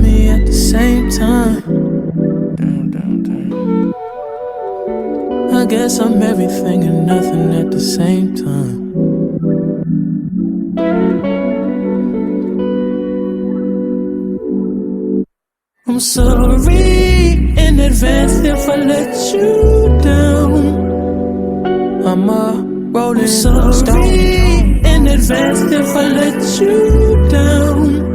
me at the same time. I guess I'm everything and nothing at the same time. I'm sorry in advance if I let you down. I'm a rolling stone in advance if I let you down.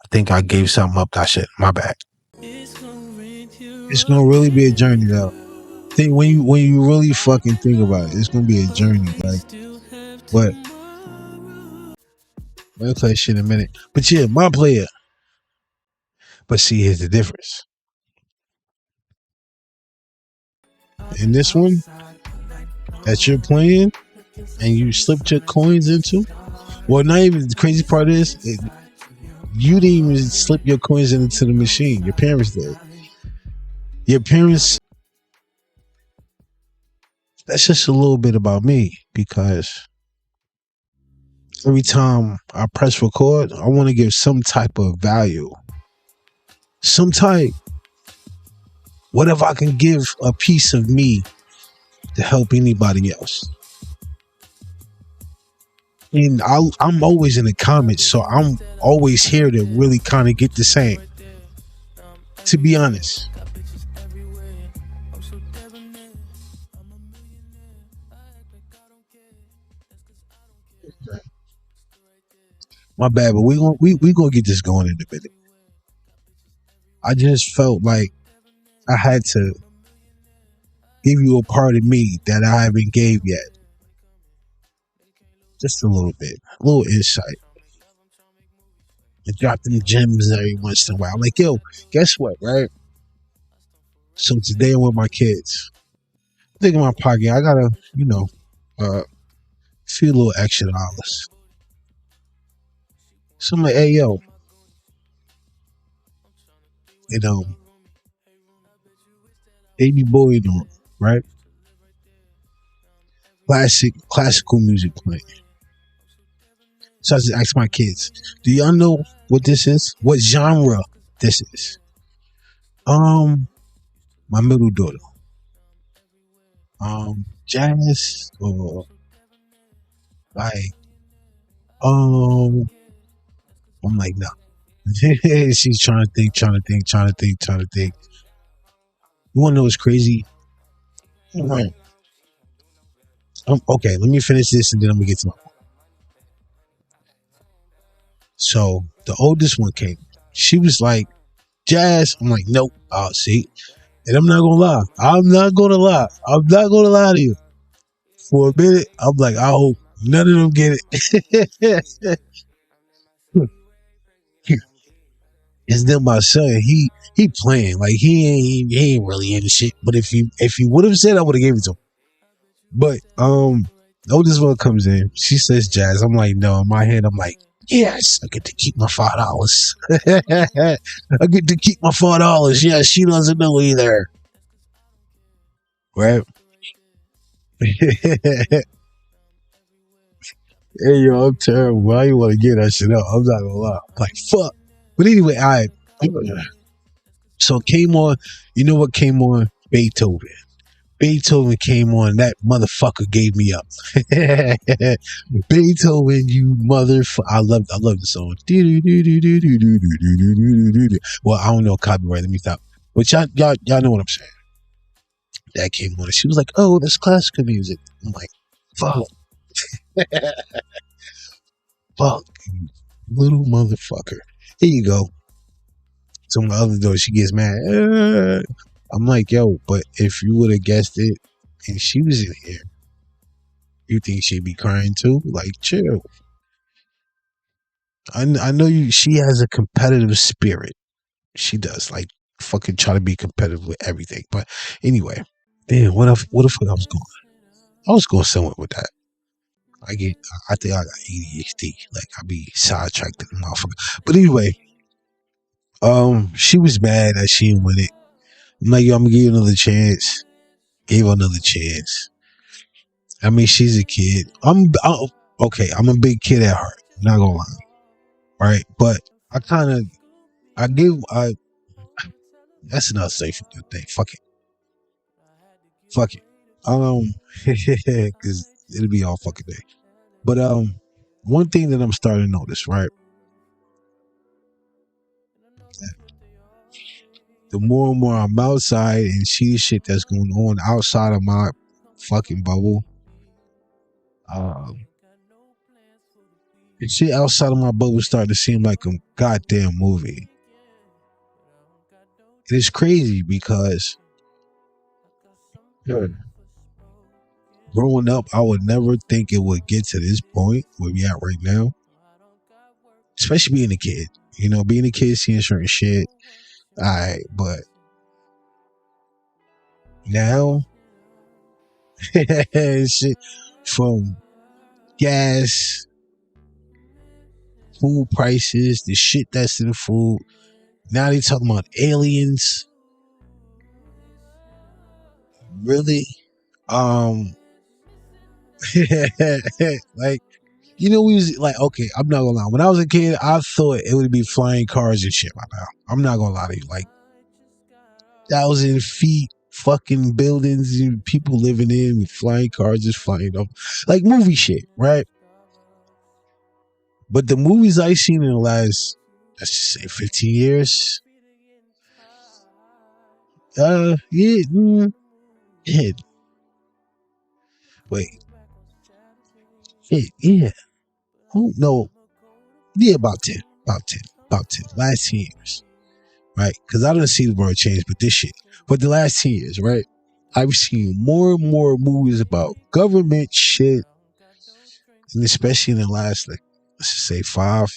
I think I gave something up. That shit. My bad. It's gonna really be a journey, though. Think when you really fucking think about it, it's gonna be a journey. Like, but we'll play shit in a minute. But yeah, my player. But see, here's the difference. In this one that you're playing, and you slipped your coins into. Well, not even the crazy part is. You didn't even slip your coins into the machine. Your parents did. Your parents. That's just a little bit about me, because every time I press record, I want to give some type of value. Some type. Whatever I can give a piece of me to help anybody else. And I'm always in the comments, so I'm always here to really kind of get the same. To be honest. My bad, but we gonna get this going in a minute. I just felt like I had to give you a part of me that I haven't gave yet. Just a little bit. A little insight. And drop them gems every once in a while. Like, yo, guess what, right? So today I'm with my kids. I think in my pocket, I got a, few little extra dollars. So I'm like, hey, yo. Baby boy doing, right? Classical music playing. So I just asked my kids, do y'all know what this is? What genre this is? My middle daughter. Jazz or like, I'm like, no. She's trying to think. You want to know what's crazy? Okay, let me finish this and then I'm going to get to my point. So the oldest one came. She was like, jazz. I'm like, nope. Oh, see. And I'm not going to lie to you. For a minute, I'm like, I hope none of them get it. It's then my son, he playing. Like, he ain't really into shit. But if he would have said, I would have gave it to him. But the oldest one comes in. She says jazz. I'm like, no. In my head, I'm like, yes, I get to keep my $5. I get to keep my $4. Yeah, she doesn't know either. Right? Hey, yo, I'm terrible. Why you want to get that shit up? I'm not gonna lie. I'm like, fuck. But anyway, so it came on. You know what came on? Beethoven. Beethoven came on. That motherfucker gave me up. Beethoven, you motherfucker. I love the song. Well, I don't know copyright. Let me stop. But y'all know what I'm saying. That came on. She was like, oh, that's classical music. I'm like, fuck. Fuck. Little motherfucker. Here you go. So my other daughter, she gets mad. I'm like, yo, but if you would have guessed it and she was in here, you think she'd be crying too? Like, chill. I know she has a competitive spirit. She does, like, fucking try to be competitive with everything. But anyway, damn, what the fuck I was going? I was going somewhere with that. I think I got ADHD. Like, I be sidetracked in the motherfucker. But anyway, She was mad that she didn't win it. I'm like, yo, I'm gonna give you another chance. Gave her another chance. I mean, she's a kid. Okay. I'm a big kid at heart. Not gonna lie, right? But I kind of, I give, I. That's another safe thing. Fuck it. Because it'll be all fucking day. But one thing that I'm starting to notice, right? The more and more I'm outside and see the shit that's going on outside of my fucking bubble, the shit outside of my bubble starting to seem like a goddamn movie. And it's crazy because growing up, I would never think it would get to this point where we at right now. Especially being a kid. You know, being a kid, seeing certain shit. Alright, but now shit from gas, food prices, the shit that's in the food. Now they talking about aliens. Really? Like, you know, we was like, okay, I'm not gonna lie. When I was a kid, I thought it would be flying cars and shit by now. I'm not gonna lie to you. Like 1,000 feet fucking buildings and people living in with flying cars just flying up. Like movie shit, right? But the movies I've seen in the last, let's just say 15 years. Yeah. Yeah. Wait. Yeah. Oh, no. Yeah, about 10. About 10. About 10. Last 10 years. Right? Because I don't see the world change, but this shit. But the last 10 years, right? I've seen more and more movies about government shit. And especially in the last, like, let's just say 5,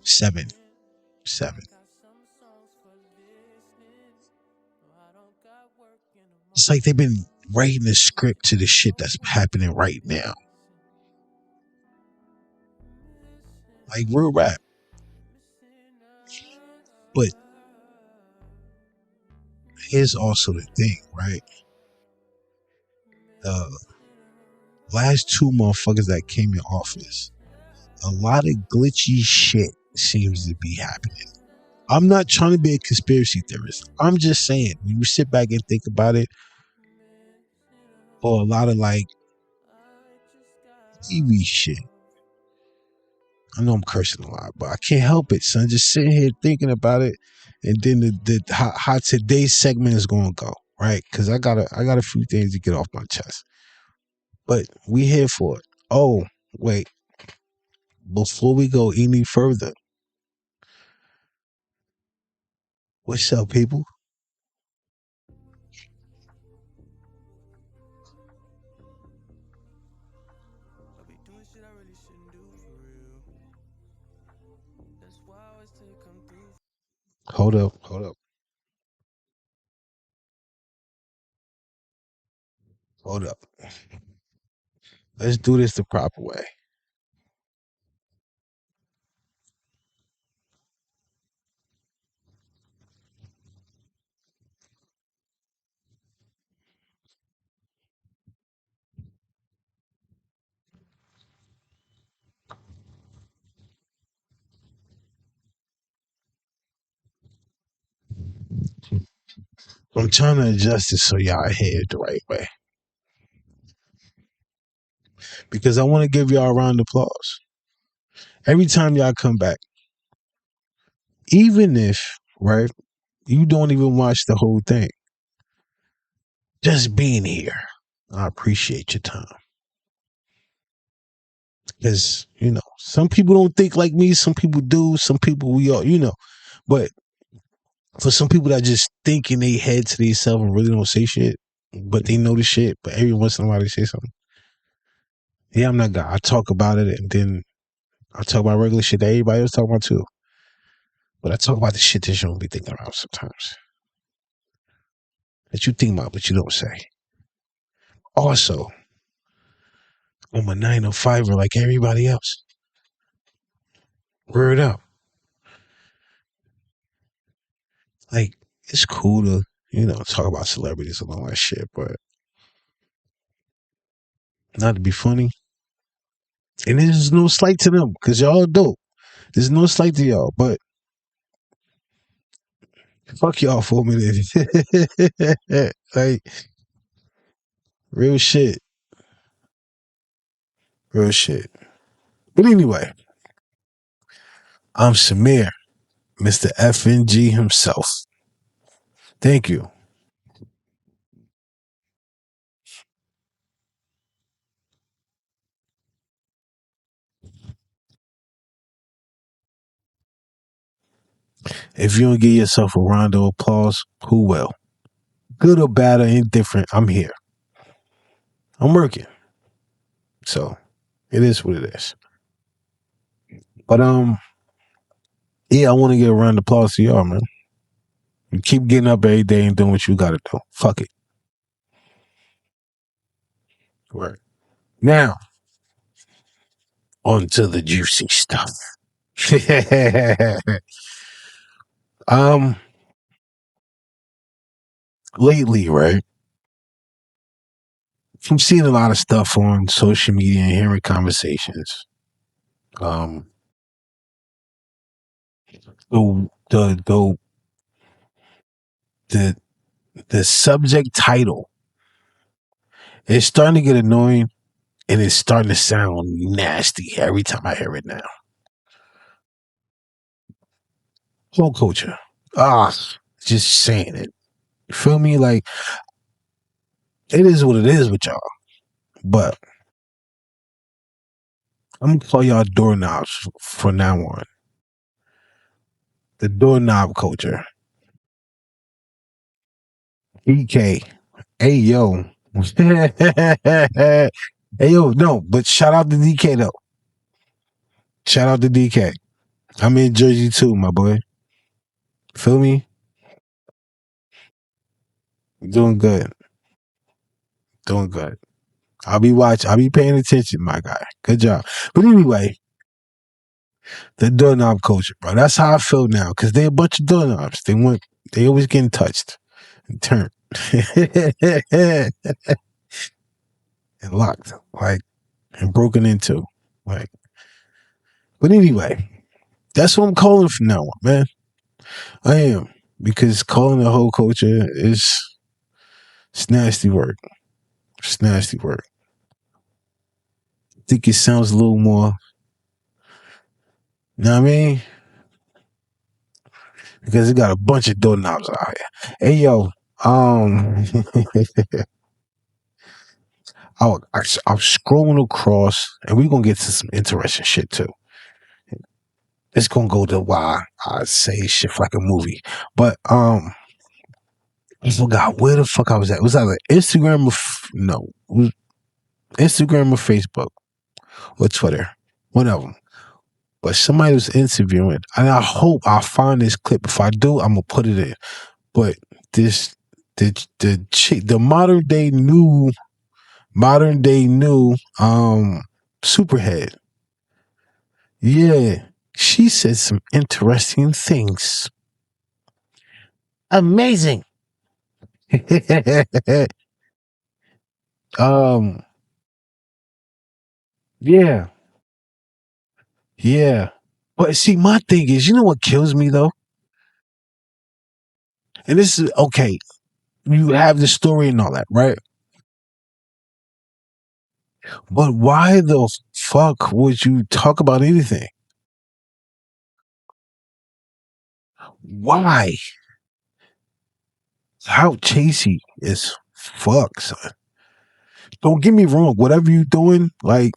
7. It's like they've been writing the script to the shit that's happening right now. Like real rap. But here's also the thing, right? The last 2 motherfuckers that came in office, a lot of glitchy shit seems to be happening. I'm not trying to be a conspiracy theorist. I'm just saying, when you sit back and think about it, or a lot of like TV shit. I know I'm cursing a lot, but I can't help it, son. Just sitting here thinking about it, and then how today's segment is going to go, right? Because I got a few things to get off my chest, but we here for it. Oh, wait, before we go any further, what's up, people? Hold up. Let's do this the proper way. I'm trying to adjust it so y'all hear it the right way, because I want to give y'all a round of applause every time y'all come back, even if, right, you don't even watch the whole thing. Just being here, I appreciate your time. Because, you know, some people don't think like me, some people do, some people we all, you know. But for some people that just think in their head to themselves and really don't say shit, but they know the shit, but every once in a while they say something. Yeah, I'm not God. I talk about it, and then I talk about regular shit that everybody else talk about too. But I talk about the shit that you don't be thinking about sometimes. That you think about, but you don't say. Also, I'm a 905er like everybody else. Word up. like it's cool to talk about celebrities and all that shit, but not to be funny. And there's no slight to them because y'all dope. There's no slight to y'all, but fuck y'all for a minute. Like real shit, real shit. But anyway, I'm Samir, Mr. FNG himself. Thank you. If you don't give yourself a round of applause, who will? Good or bad or indifferent, I'm here. I'm working. So it is what it is. But yeah, I want to give a round of applause to y'all, man. You keep getting up every day and doing what you gotta do. Fuck it. Right. Now, on to the juicy stuff. um Lately, right? I'm seeing a lot of stuff on social media and hearing conversations. Um the the the the, the subject title is starting to get annoying and it's starting to sound nasty every time I hear it now. Whole culture. Ah, just saying it. You feel me? Like it is what it is with y'all. But I'm gonna call y'all doorknobs from now on. The doorknob culture. EK. Hey yo. Hey yo, no, but shout out to DK though. Shout out to DK. I'm in Jersey too, my boy. Feel me? Doing good. Doing good. I'll be watching. I'll be paying attention, my guy. Good job. But anyway, the doorknob culture, bro. That's how I feel now. Cause they a bunch of doorknobs. They always getting touched and turned. And locked. Like and broken into. Like but anyway, that's what I'm calling from now on, man. I am. Because calling the whole culture is it's nasty work. It's nasty work. I think it sounds a little more, you know what I mean? Because it got a bunch of doorknobs out here. Hey yo, um I'm scrolling across and we're gonna get to some interesting shit too. It's gonna go to why I say shit like a movie. But I forgot where the fuck I was at. It was either Instagram or no, it was Instagram or Facebook or Twitter. One of them. But somebody was interviewing, and I hope I find this clip. If I do, I'm gonna put it in. But this the chick, the modern day new superhead. Yeah, she said some interesting things. Amazing. um, yeah, yeah. But see, my thing is, you know what kills me though, and this is okay. You have the story and all that, right? But why the fuck would you talk about anything? Why? How chasey is fuck, son. Don't get me wrong. Whatever you doing, like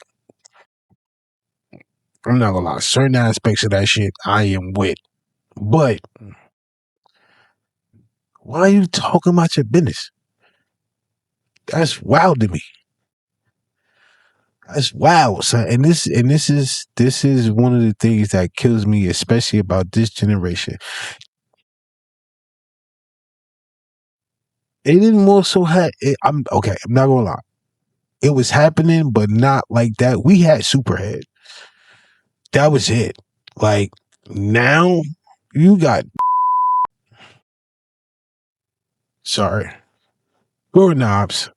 I'm not gonna lie. Certain aspects of that shit, I am with. But why are you talking about your business? That's wild to me. That's wild, son. And this is one of the things that kills me, especially about this generation. It didn't more so have. I'm okay. I'm not gonna lie. It was happening, but not like that. We had Superhead. That was it. Like now, you got doorknobs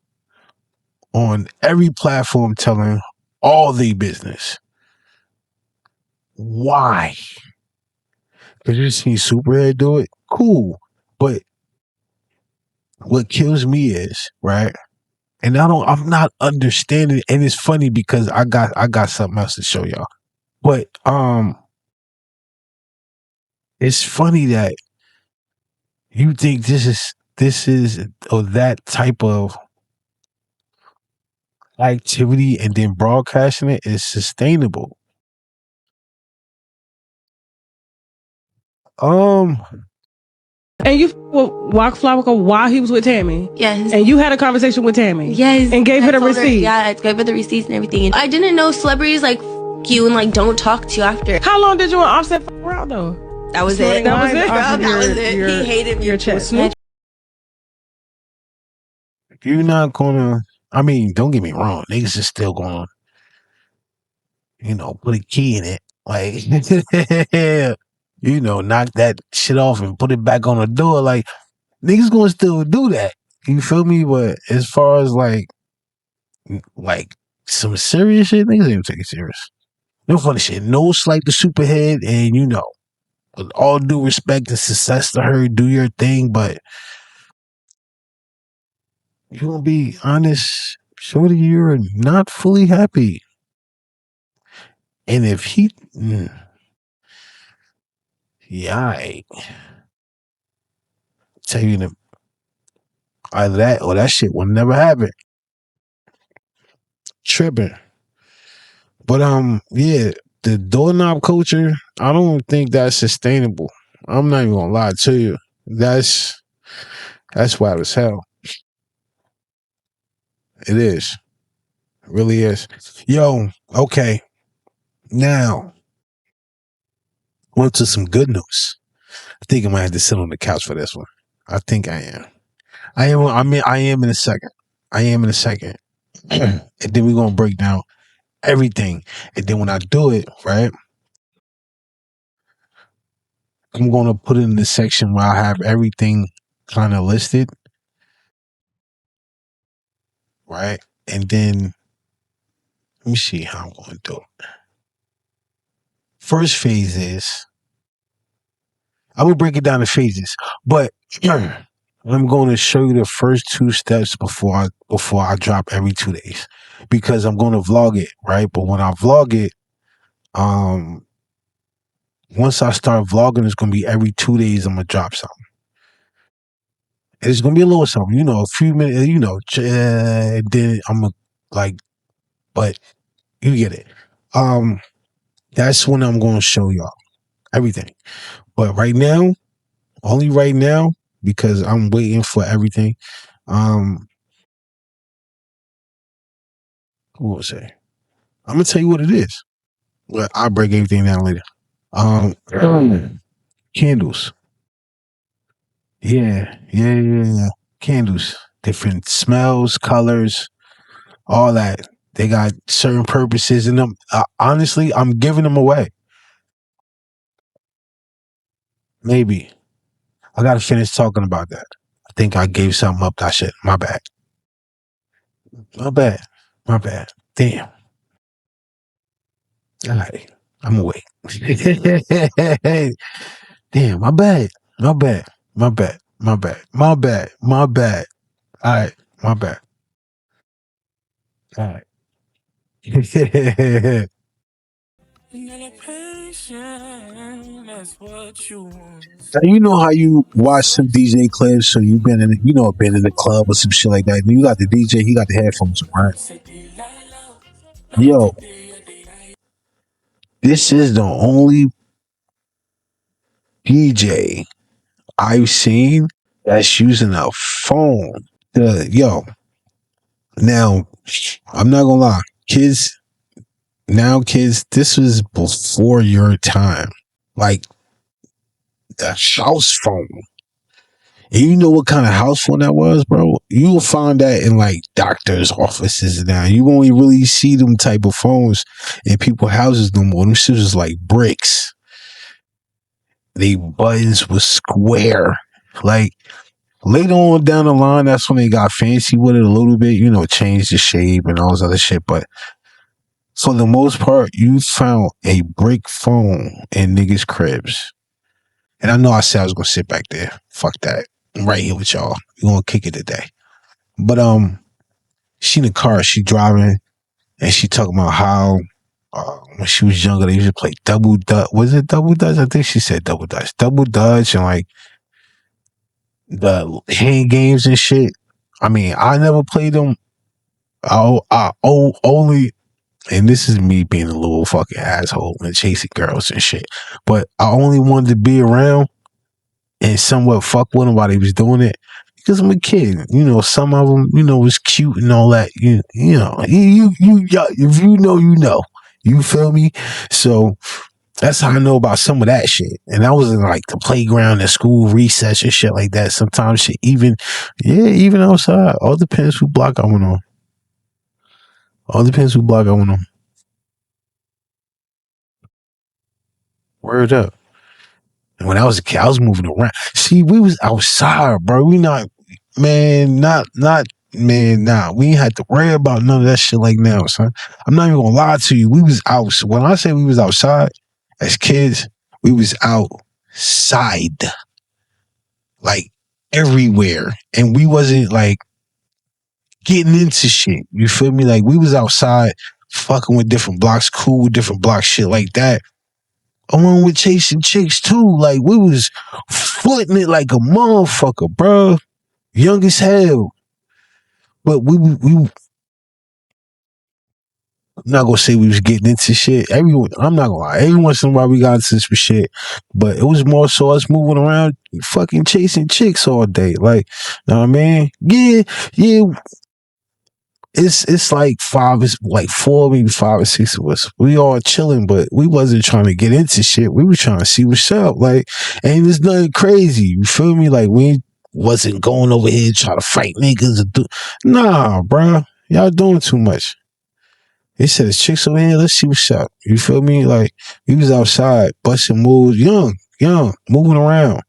on every platform telling all the business. Why? Because you seen Superhead do it? Cool. But what kills me is, right? And I'm not understanding, and it's funny because I got something else to show y'all. But it's funny that you think this is or that type of activity and then broadcasting it is sustainable. And you walk Flocka while he was with Tammy. Yes. And you had a conversation with Tammy. Yes. And gave her the receipt. Yeah, I gave her the receipts and everything. I didn't know celebrities like you and like don't talk to you after. How long did you and Offset f out though? That was it. That was it. That was it. He hated me. Your chest. You're not gonna. I mean, don't get me wrong. Niggas is still gonna, put a key in it, like, knock that shit off and put it back on the door. Like, niggas gonna still do that. You feel me? But as far as like some serious shit, niggas ain't take it serious. No funny shit. No slight to Superhead, and with all due respect and success to her, do your thing, but you gonna be honest, shorty, you're not fully happy. And if he, I tell you, either that or that shit will never happen. Tripping. But yeah, the doorknob culture, I don't think that's sustainable. I'm not even gonna lie to you. That's wild as hell. It is. It really is. Yo, okay. Now, on to some good news. I think I might have to sit on the couch for this one. I think I am. I am in a second. And then we're gonna break down everything. And then when I do it, right, I'm gonna put it in the section where I have everything kind of listed. Right? And then let me see how I'm gonna do it. First phase is I will break it down to phases, but I'm going to show you the first 2 steps before I drop every 2 days, because I'm going to vlog it, right? But when I vlog it, once I start vlogging, it's going to be every 2 days I'm going to drop something. And it's going to be a little something, a few minutes, then I'm going to but you get it. That's when I'm going to show y'all everything. But only right now, because I'm waiting for everything. What was it? I'm gonna tell you what it is. Well, I'll break everything down later. Candles. Yeah. Candles. Different smells, colors, all that. They got certain purposes in them. Honestly, I'm giving them away. Maybe. I gotta finish talking about that. I think I gave something up that shit. My bad. Damn. All right. I'm awake. Damn, my bad. All right, my bad. All right. Now, you know how you watch some DJ clips, so you've been in the club or some shit like that. You got the DJ, he got the headphones on, right? Yo, this is the only DJ I've seen that's using a phone. Now, I'm not gonna lie, kids, this was before your time. Like the house phone. And you know what kind of house phone that was, bro? You will find that in like doctors' offices now. You won't really see them type of phones in people's houses no more. Them shit was like bricks. They buttons was square. Like, Later on down the line, that's when they got fancy with it a little bit, you know, changed the shape and all this other shit. But for the most part, you found a brick phone in niggas' cribs. And I know I said I was gonna sit back there. Fuck that. I'm right here with y'all. We gonna kick it today. But she in the car, she driving, and she talking about how when she was younger, they used to play double dutch. Was it double dutch? I think she said double dutch. Double dutch and like the hand games and shit. I mean, I never played them. I only, and this is me being a little fucking asshole and chasing girls and shit. But I only wanted to be around and somewhat fuck with them while they was doing it because I'm a kid. You know, some of them, you know, was cute and all that. You know, if you know, you know. You feel me? So that's how I know about some of that shit. And that was in like the playground, the school recess and shit like that. Sometimes shit, even outside. All depends who block I went on. All depends who block I went on. Word up. And when I was a kid, I was moving around. See, we was outside, bro. We not, man, nah. We ain't had to worry about none of that shit like now, son. I'm not even gonna lie to you. We was out. When I say we was outside as kids, we was outside, like everywhere, and we wasn't like getting into shit. You feel me? Like we was outside, fucking with different blocks, cool with different blocks, shit like that. Along with chasing chicks too. Like we was footing it like a motherfucker, bro. Young as hell. But we I'm not gonna say we was getting into shit. I'm not gonna lie. Every once in a while we got into some shit, but it was more so us moving around, fucking chasing chicks all day. Like, you know what I mean? Yeah. It's like four, maybe 5 or 6 of us. We all chilling, but we wasn't trying to get into shit. We were trying to see what's up. Like, and there's nothing crazy. You feel me? Like we wasn't going over here trying to fight niggas or do. Nah, bro, y'all doing too much. They said there's chicks over here. Let's see what's up. You feel me? Like we was outside busting moves, young, moving around.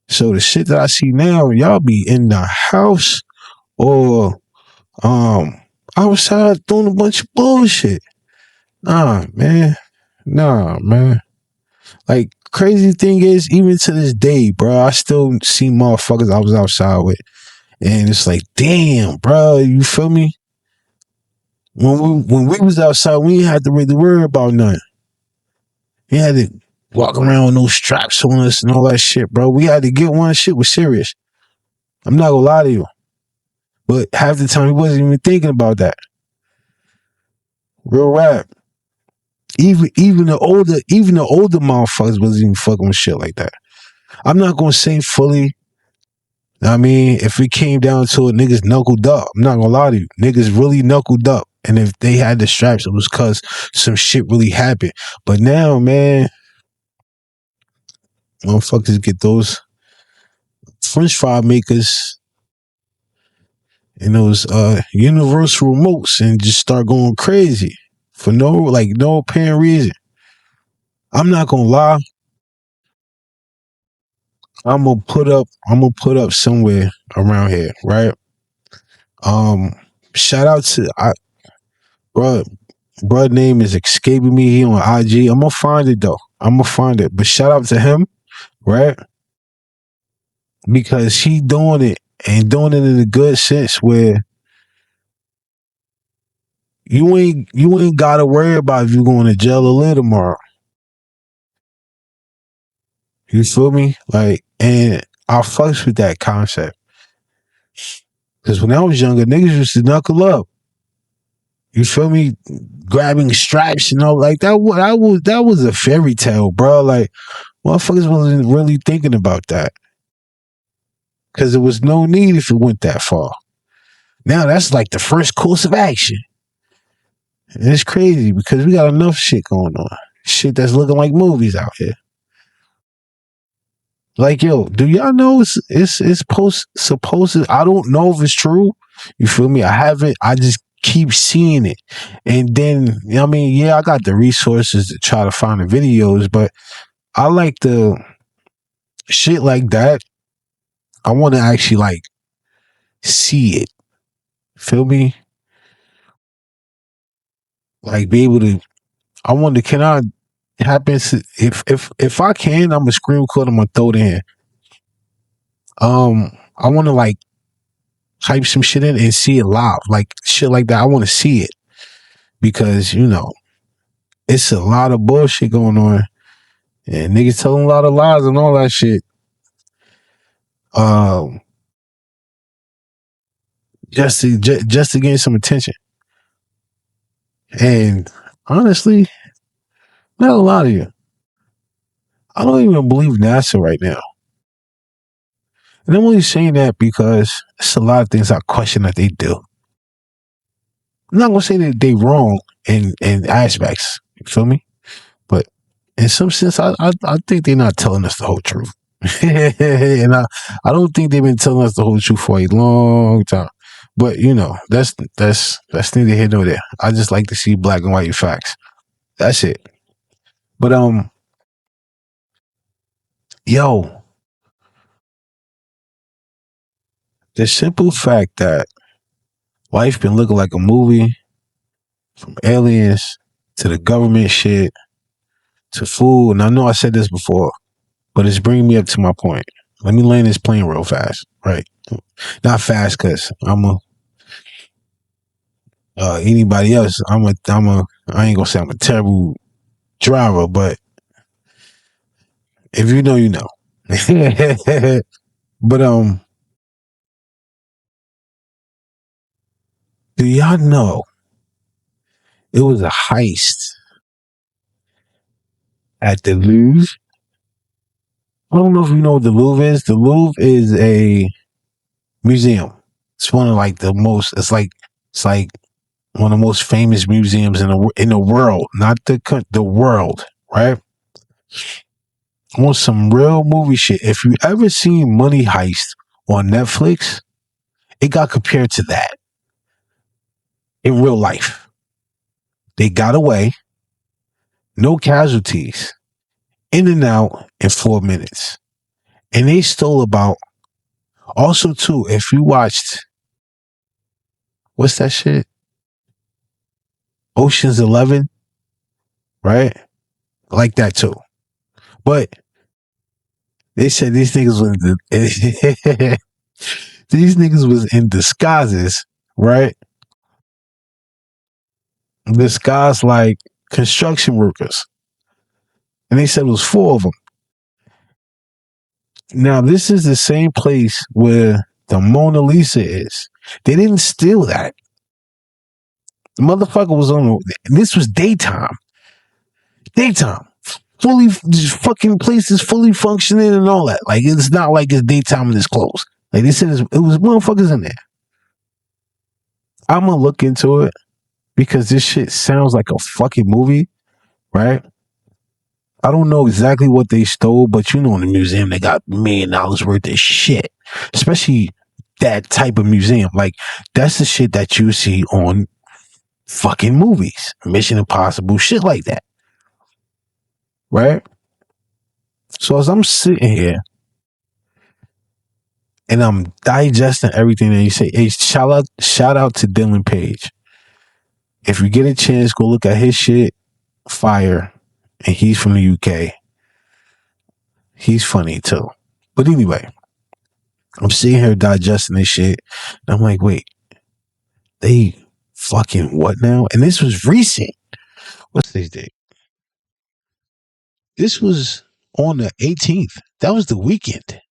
So the shit that I see now, y'all be in the house or outside doing a bunch of bullshit. Nah, man. Like crazy thing is, even to this day, bro, I still see motherfuckers I was outside with, and it's like, damn, bro, you feel me? When we was outside, we ain't had to really worry about nothing. We had to walk around with no straps on us and all that shit, bro. We had to get one. Shit was serious. I'm not gonna lie to you, but half the time we wasn't even thinking about that. Real rap. Even the older motherfuckers wasn't even fucking with shit like that. I'm not gonna say fully. I mean, if it came down to it, niggas knuckled up. I'm not gonna lie to you. Niggas really knuckled up. And if they had the straps, it was cause some shit really happened. But now, man, motherfuckers get those French fry makers and those universal remotes and just start going crazy for no apparent reason. I'm not gonna lie. I'm gonna put up somewhere around here, right? Shout out to bro name is escaping me. He on IG. I'm gonna find it though. But shout out to him, right? Because he doing it and doing it in a good sense where you ain't gotta worry about if you going to jail or live tomorrow. You feel me? Like, and I fucks with that concept. Because when I was younger, niggas used to knuckle up. You feel me? Grabbing straps and all like that. That was a fairy tale, bro. Like, motherfuckers wasn't really thinking about that. Because there was no need if it went that far. Now that's like the first course of action. And it's crazy because we got enough shit going on. Shit that's looking like movies out here. Like, yo, do y'all know it's supposed to, I don't know if it's true. You feel me? I just keep seeing it. And then, I mean, yeah, I got the resources to try to find the videos, but I like the shit like that. I want to actually like see it. Feel me? Like be able to. I wonder, can I happen if I can? I'm a screen record. I'm gonna throw it in. I want to like type some shit in and see it live, like shit like that. I want to see it because it's a lot of bullshit going on, and niggas telling a lot of lies and all that shit. Just to gain some attention. And honestly, not a lot of you. I don't even believe NASA right now. And I'm only saying that because it's a lot of things I question that they do. I'm not gonna say that they wrong in aspects. You feel me? But in some sense, I think they're not telling us the whole truth. And I don't think they've been telling us the whole truth for a long time. But that's neither here nor there. I just like to see black and white facts. That's it. But yo, the simple fact that life been looking like a movie, from aliens to the government shit to food, and I know I said this before, but it's bringing me up to my point. Let me land this plane real fast, right? Not fast because I'm anybody else. I ain't gonna say I'm a terrible driver, but if you know, you know. But do y'all know it was a heist at the Louvre? I don't know if you know what the Louvre is. The Louvre is a museum. It's one of like the most. It's like one of the most famous museums in the world, not the world, right? On some real movie shit. If you ever seen Money Heist on Netflix, it got compared to that in real life. They got away, no casualties, in and out in 4 minutes, and they stole about. Also, too, if you watched, what's that shit? Ocean's 11, right? Like that too. But they said these niggas was in disguises, right? Disguised like construction workers. And they said it was 4 of them. Now, this is the same place where the Mona Lisa is. They didn't steal that. The motherfucker was this was daytime. Fully, just fucking place is fully functioning and all that. Like, it's not like it's daytime and it's closed. Like, they said it was motherfuckers in there. I'm gonna look into it because this shit sounds like a fucking movie, right? I don't know exactly what they stole, but in the museum, they got $1 million worth of shit. Especially that type of museum. Like, that's the shit that you see on fucking movies. Mission Impossible, shit like that. Right? So as I'm sitting here and I'm digesting everything that you say, hey, shout out to Dylan Page. If you get a chance, go look at his shit. Fire. And he's from the UK. He's funny too. But anyway, I'm sitting here digesting this shit. And I'm like, wait, they fucking what now? And this was recent. What's today's date? This was on the 18th. That was the weekend.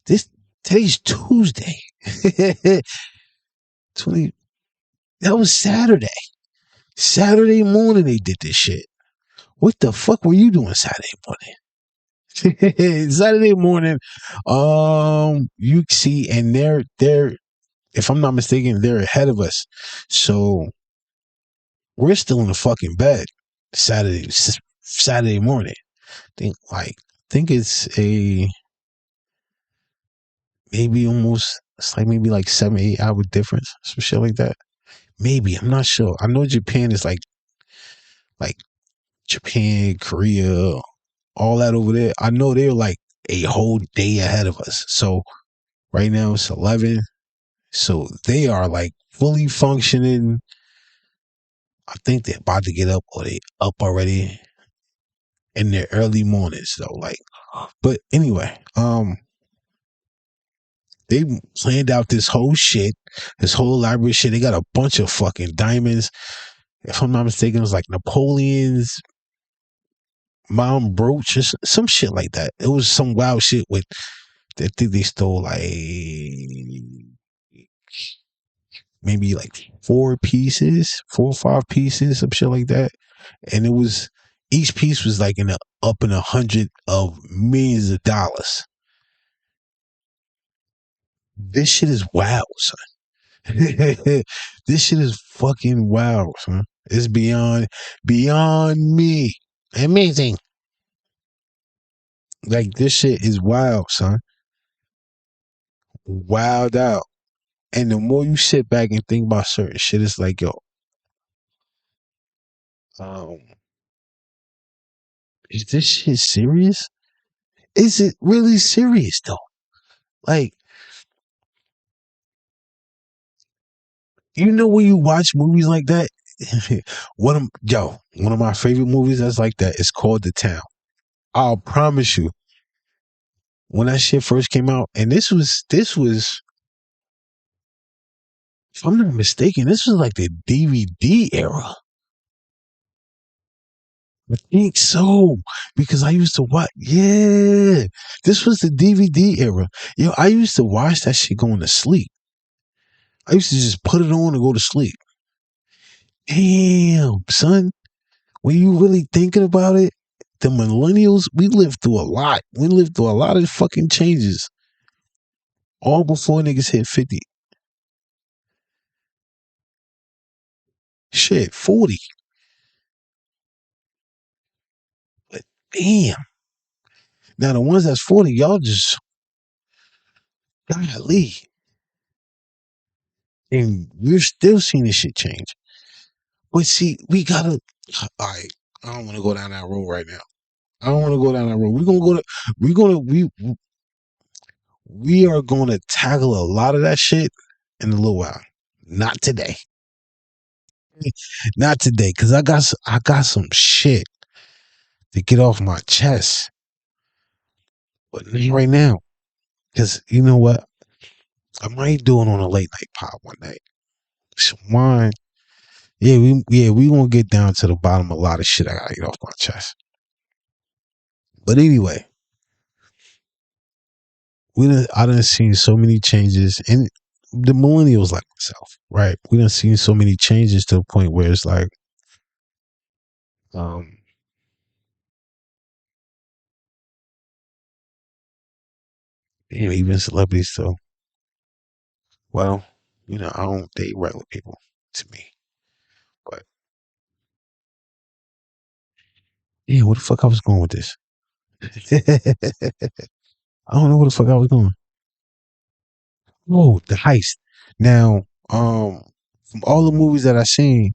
Today's Tuesday. 20. That was Saturday. Saturday morning they did this shit. What the fuck were you doing Saturday morning? Saturday morning, you see, and they're, if I'm not mistaken, they're ahead of us. So we're still in the fucking bed Saturday morning. Think it's maybe like 7-8 hour difference, some shit like that. Maybe, I'm not sure. I know Japan is like Japan, Korea, all that over there. I know they're like a whole day ahead of us. So Right now it's 11. So they are like fully functioning. I think they're about to get up or they up already in their early mornings though. Like, but anyway, they planned out this whole shit, this whole elaborate shit. They got a bunch of fucking diamonds. If I'm not mistaken, it was like Napoleon's mom brooch or some shit like that. It was some wild shit with, I think they stole like maybe like 4 or 5 pieces, some shit like that. And it was, each piece was like up in 100 of millions of dollars. This shit is wild, son. This shit is fucking wild, son. It's beyond me. Amazing. Like, this shit is wild, son. Wild out. And the more you sit back and think about certain shit, it's like, yo, is this shit serious? Is it really serious though? Like, you know, when you watch movies like that, one of my favorite movies that's like that is called The Town. I'll promise you, when that shit first came out, and this was, if I'm not mistaken, this was like the DVD era. I think so, because I used to watch. Yeah, this was the DVD era. Yo, I used to watch that shit going to sleep. I used to just put it on and go to sleep. Damn, son. When you really thinking about it, the millennials, we lived through a lot. We lived through a lot of fucking changes. All before niggas hit 50. Shit, 40. But damn. Now the ones that's 40, y'all just, golly. And we're still seeing this shit change. But see, we gotta, all right, I don't want to go down that road right now. I don't want to go down that road. We are gonna tackle a lot of that shit in a little while. Not today. Not today, because I got some shit to get off my chest. But not right now. Because you know what? I might do it on a late night pop one night. Some wine. Yeah, we gonna get down to the bottom of a lot of shit I gotta get off my chest. But anyway, I done seen so many changes, and the millennials like myself, right? We done seen so many changes to the point where it's like, damn, even celebrities too. Well, you know, I don't date regular people to me. But yeah, where the fuck I was going with this? I don't know where the fuck I was going. Oh, the heist. Now, from all the movies that I seen,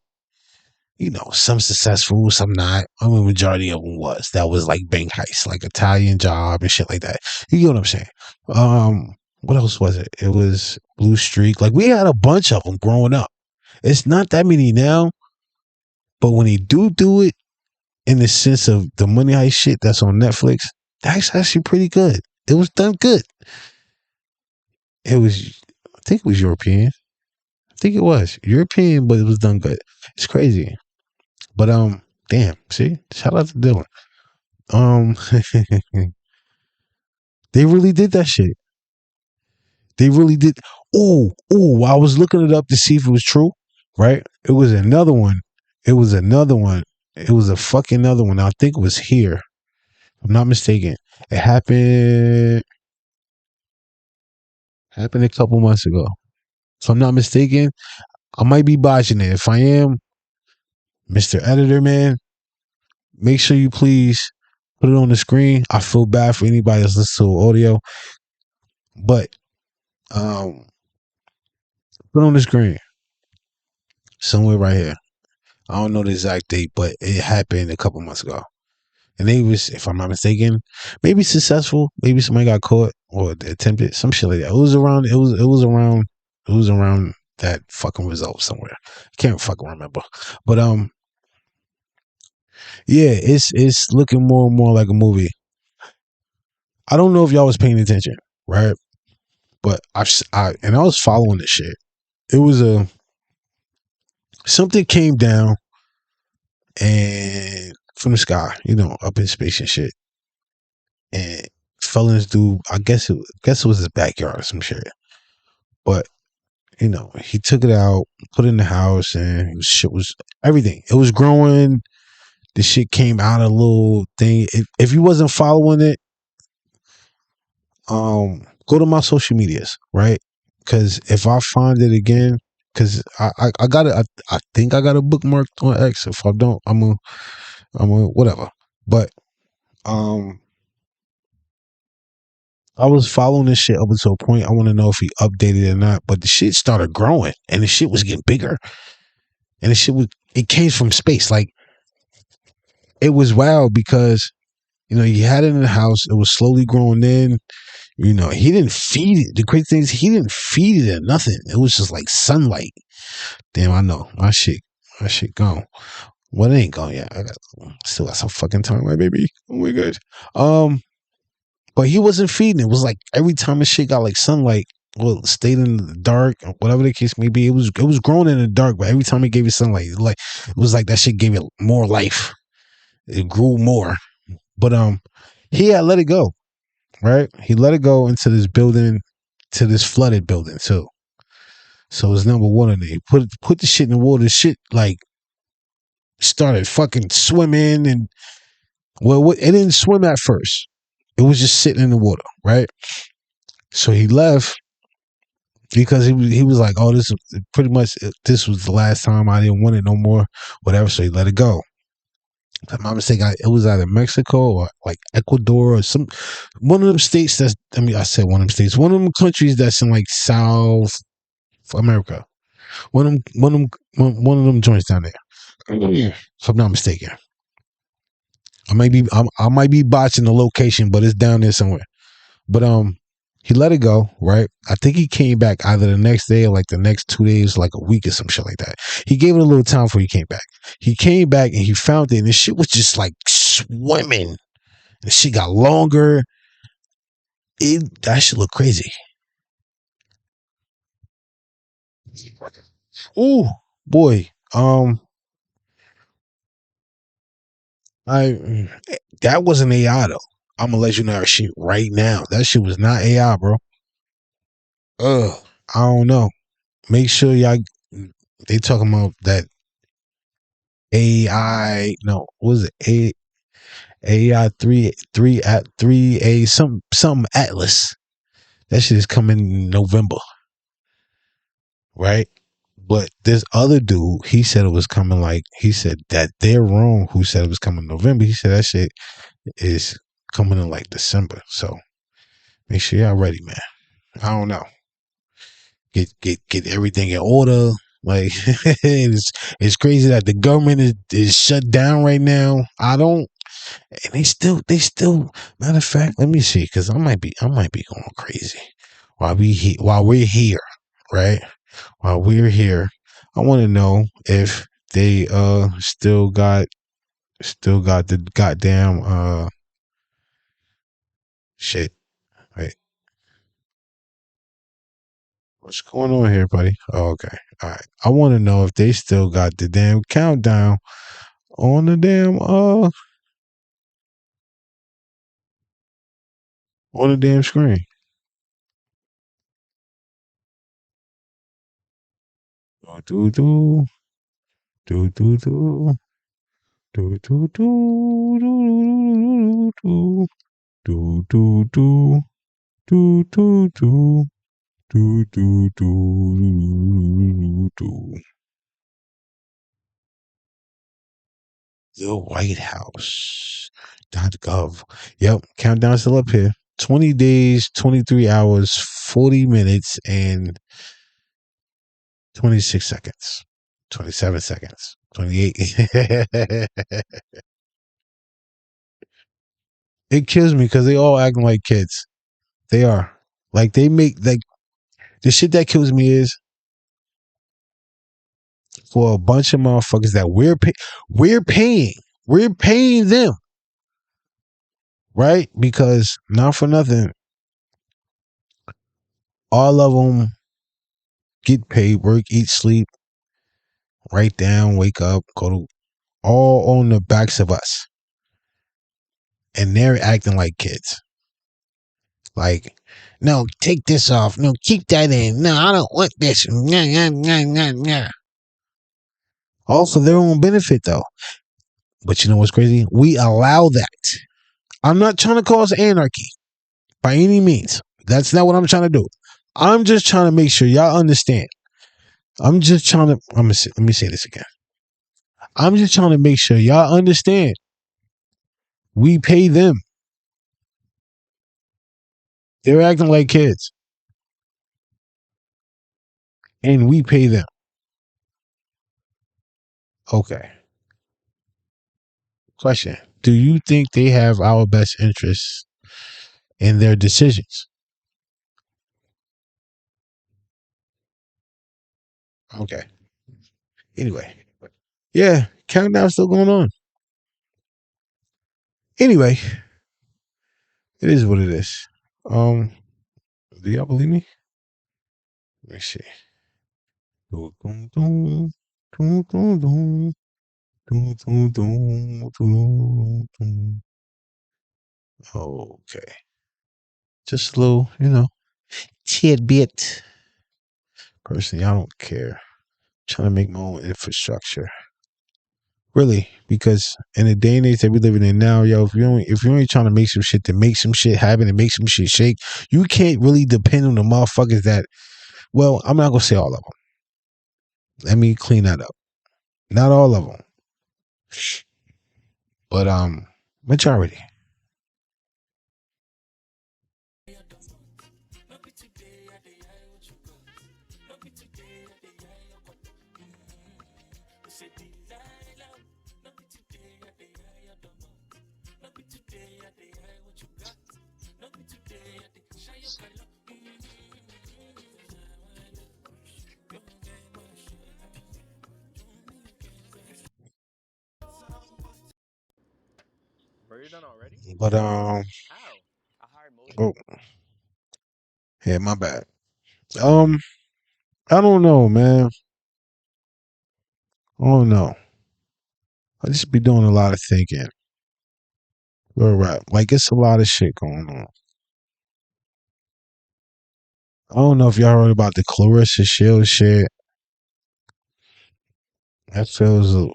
you know, some successful, some not. I mean, majority of them that was like bank heist, like Italian Job and shit like that. You get what I'm saying? What else was it? It was Blue Streak. Like, we had a bunch of them growing up. It's not that many now, but when they do it in the sense of the Money Heist shit that's on Netflix, that's actually pretty good. It was done good. It was, I think it was European. I think it was European, but it was done good. It's crazy. But damn, see? Shout out to Dylan. They really did that shit. They really did. Oh, I was looking it up to see if it was true, right? It was another one. It was a fucking another one. I think it was here. If I'm not mistaken. It happened a couple months ago. If I'm not mistaken, I might be botching it. If I am, Mr. Editor, man, make sure you please put it on the screen. I feel bad for anybody that's listening to audio. But put on the screen. Somewhere right here. I don't know the exact date, but it happened a couple months ago. and they was, if I'm not mistaken, maybe successful. Maybe somebody got caught or attempted some shit like that. It was around. It was around that fucking result somewhere. I can't fucking remember. But yeah, it's looking more and more like a movie. I don't know if y'all was paying attention, right? But I was following this shit. It was something came down and from the sky, up in space and shit, and fell in this dude. I guess it was his backyard or some shit. But he took it out, put it in the house, and shit was everything. It was growing. The shit came out a little thing. If you wasn't following it, go to my social medias, right? Because if I find it again, because I got it, I think I got a bookmark on X. If I don't, I'm a whatever. But I was following this shit up until a point. I want to know if he updated it or not. But the shit started growing, and the shit was getting bigger, and it came from space. Like, it was wild because you had it in the house. It was slowly growing in. He didn't feed it. The crazy thing is, he didn't feed it or nothing. It was just like sunlight. Damn, I know. My shit gone. Well, it ain't gone yet. Still got some fucking time, right, baby? We're good. But he wasn't feeding it. It was like every time the shit got like sunlight, well, it stayed in the dark, or whatever the case may be. It was growing in the dark, but every time it gave it sunlight, it was like that shit gave it more life. It grew more. But he had let it go. Right? He let it go into this building, to this flooded building too. So it's number one in there. He put the shit in the water. Shit like started fucking swimming, and it didn't swim at first. It was just sitting in the water, right? So he left because he was like, oh, this was the last time. I didn't want it no more, whatever. So he let it go. If I'm not mistaken, it was either Mexico or like Ecuador or one of them states I said one of them states, one of them countries that's in like South America. One of them joints down there. If I'm not mistaken. I might be botching the location, but it's down there somewhere. But he let it go, right? I think he came back either the next day or like the next 2 days, like a week or some shit like that. He gave it a little time before he came back. He came back and he found it, and the shit was just like swimming. The shit got longer. That shit looked crazy. Ooh, boy. That wasn't AI though. I'm gonna let you know that shit right now. That shit was not AI, bro. I don't know. Make sure y'all. They talking about that AI. No, what was it? AI 3 something Atlas. That shit is coming in November, right? But this other dude, he said it was coming. Like, he said that they're wrong. Who said it was coming in November? He said that shit is coming in like December. So make sure y'all ready, man. I don't know. Get everything in order. Like, it's crazy that the government is shut down right now. And they still matter of fact, let me see, because I might be going crazy while we're here, right? While we're here, I want to know if they still got the goddamn shit. Right. What's going on here, buddy? Oh, okay. All right. I want to know if they still got the damn countdown on the damn screen. Do do do do do do do do do do do do do do do do do do do do. The White House.gov. Yep, countdown still up here. 20 days, 23 hours, 40 minutes, and 26 seconds. 27 seconds. 28. It kills me because they all acting like kids. They are. Like they make like the shit that kills me is for a bunch of motherfuckers that we're paying them, right? Because not for nothing, all of them get paid, work, eat, sleep, write down, wake up, go to all on the backs of us, and they're acting like kids. Like, no, take this off. No, keep that in. No, I don't want this. Nah, nah, nah, nah, nah. All for their own benefit, though. But you know what's crazy? We allow that. I'm not trying to cause anarchy by any means. That's not what I'm trying to do. I'm just trying to make sure y'all understand. I'm just trying to. Let me say this again. I'm just trying to make sure y'all understand. We pay them. They're acting like kids, and we pay them. Okay. Question: do you think they have our best interests in their decisions? Okay. Anyway, yeah, countdown's still going on. Anyway, it is what it is. Do y'all believe me? Let me see. Okay. Just a little, tidbit. Personally, I don't care. I'm trying to make my own infrastructure. Really, because in the day and age that we're living in now, yo, if you're only trying to make some shit to make some shit happen and make some shit shake, you can't really depend on the motherfuckers that. Well, I'm not gonna say all of them. Let me clean that up. Not all of them, but majority. Bro, you're done already? But How? oh, yeah, my bad. I don't know, man. I don't know. I just be doing a lot of thinking. Real rap. Like it's a lot of shit going on. I don't know if y'all heard about the Clarissa Shield shit. That feels a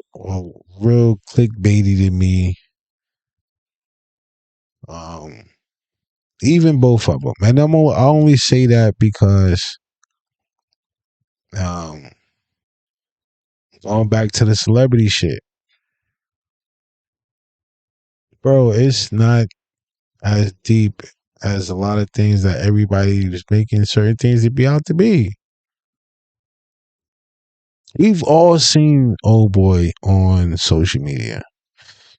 real clickbaity to me. Even both of them, and I only say that because going back to the celebrity shit, bro. It's not as deep as a lot of things that everybody is making certain things to be out to be. We've all seen old boy on social media.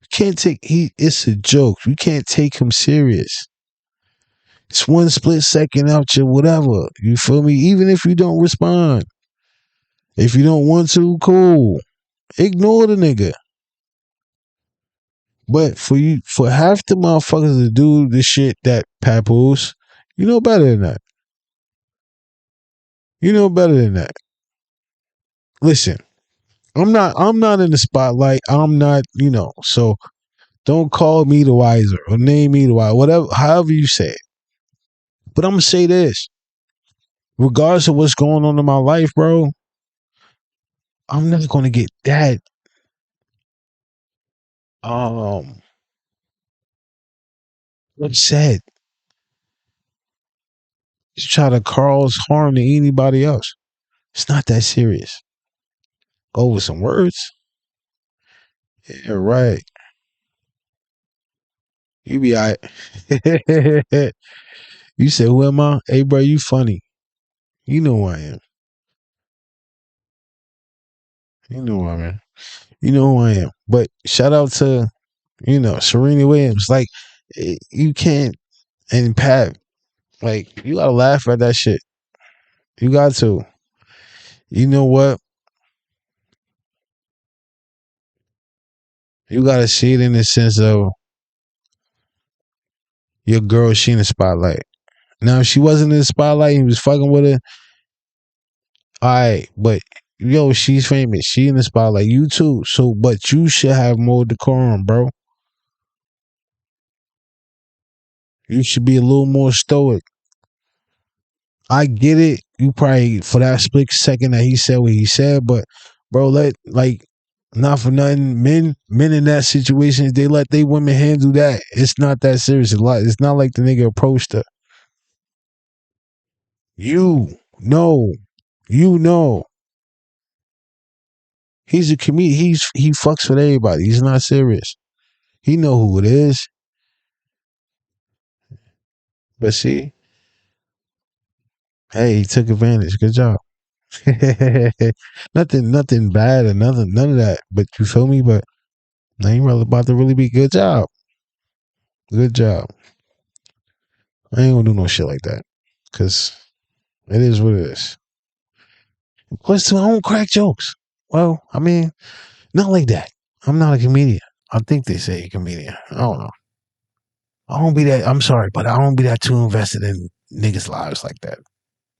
You can't take it's a joke. You can't take him serious. It's one split second out your whatever. You feel me? Even if you don't respond. If you don't want to, cool. Ignore the nigga. But for half the motherfuckers to do the shit that Papoose, you know better than that. You know better than that. Listen, I'm not in the spotlight. I'm not, so don't call me the wiser or name me the wiser, whatever, however you say it. But I'm gonna say this. Regardless of what's going on in my life, bro, I'm not gonna get that upset. Just try to cause harm to anybody else. It's not that serious. Over some words. Yeah, right. You be all right. You say, who am I? Hey, bro, you funny. You know who I am. You know who I am. You know who I am. But shout out to, Serena Williams. Like, You can't. And Pat, like, you gotta laugh at that shit. You got to. You know what? You gotta see it in the sense of your girl, she in the spotlight. Now, if she wasn't in the spotlight and he was fucking with her, alright, but yo, she's famous. She in the spotlight. You too. So, but you should have more decorum, bro. You should be a little more stoic. I get it. You probably, for that split second that he said what he said, but bro, not for nothing. Men in that situation, they let they women handle that. It's not that serious. It's not like the nigga approached her. You know. He's a comedian. He fucks with everybody. He's not serious. He know who it is. But see, hey, he took advantage. Good job. nothing bad or none of that. But you feel me? But I ain't really about to really be good job. Good job. I ain't gonna do no shit like that. Cause it is what it is. Plus, I don't crack jokes. Well, I mean, not like that. I'm not a comedian. I think they say a comedian. I don't know. I don't be that. I'm sorry, but I don't be that too invested in niggas' lives like that.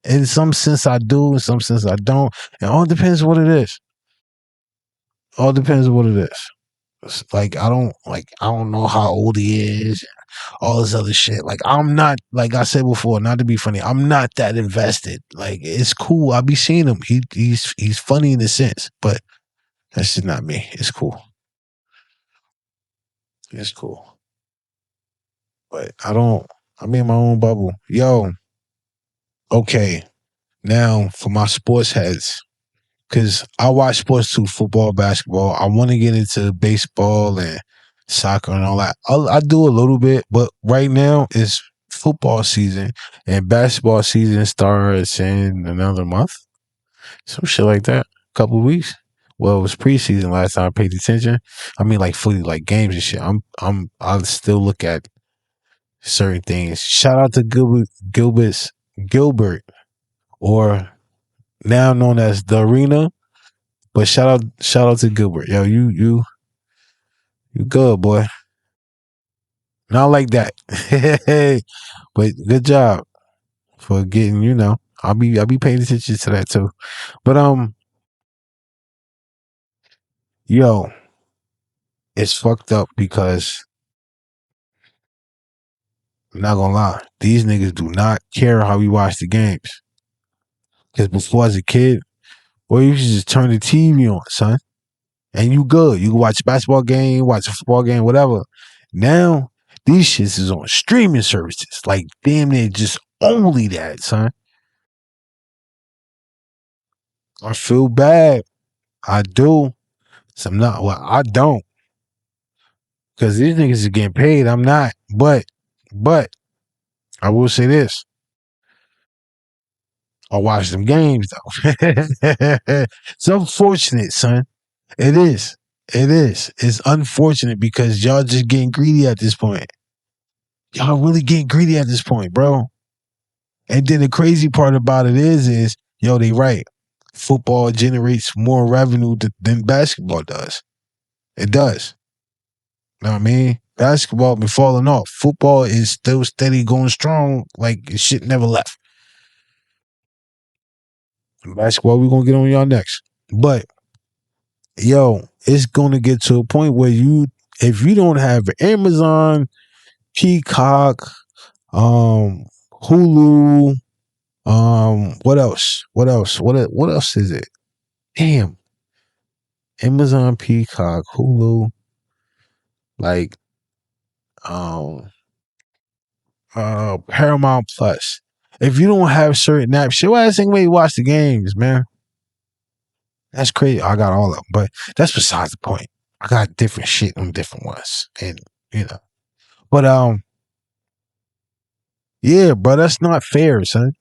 In some sense, I do. In some sense, I don't. It all depends what it is. All depends what it is. Like I don't know how old he is. All this other shit. Like I'm not, like I said before, not to be funny. I'm not that invested. Like it's cool. I be seeing him. He's funny in a sense, but that's just not me. It's cool. It's cool. But I'm in my own bubble. Yo, okay. Now for my sports heads. Cause I watch sports too, football, basketball. I want to get into baseball and soccer and all that. I do a little bit, but right now it's football season and basketball season starts in another month. Some shit like that. Couple of weeks. Well, it was preseason last time I paid attention. I mean, like fully, like games and shit. I'll still look at certain things. Shout out to Gilbert, or now known as the Arena. But shout out to Gilbert. Yo, you good, boy. Not like that. But good job for getting, I'll be paying attention to that too. But yo, it's fucked up because I'm not gonna lie, these niggas do not care how we watch the games. Cause before as a kid, boy, you should just turn the TV on, son. And you good. You can watch a basketball game, watch a football game, whatever. Now, these shits is on streaming services. Like, damn near just only that, son. I feel bad. I do. So I'm not. Well, I don't. Because these niggas is getting paid. I'm not. But, I will say this. I watch them games, though. It's unfortunate, son. It is. It's unfortunate because y'all just getting greedy at this point. Y'all really getting greedy at this point, bro. And then the crazy part about it is, yo, they right. Football generates more revenue than basketball does. It does. You know what I mean? Basketball been falling off. Football is still steady going strong like shit never left. Basketball, we're going to get on y'all next. But, yo, it's going to get to a point where if you don't have Amazon, Peacock, Hulu, what else? What else is it? Damn. Amazon, Peacock, Hulu, like Paramount Plus. If you don't have certain apps, shit, why think way you watch the games, man? That's crazy. I got all of them, but that's besides the point. I got different shit on different ones, and But yeah, bro, that's not fair, son.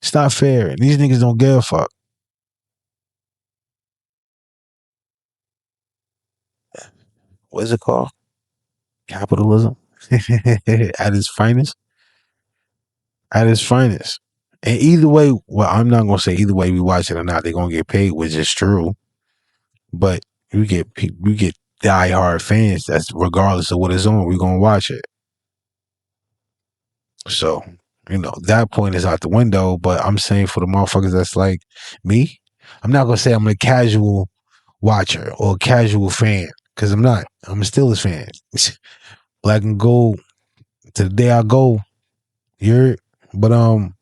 It's not fair. These niggas don't give a fuck. What's it called? Capitalism. at his finest. At his finest. And either way, well, I'm not gonna say either way we watch it or not, they're gonna get paid, which is true. But we get diehard fans. That's regardless of what it's on, we're gonna watch it. So, that point is out the window. But I'm saying for the motherfuckers that's like me, I'm not gonna say I'm a casual watcher or a casual fan because I'm not. I'm a Steelers fan. Black and gold to the day I go. You're, but I've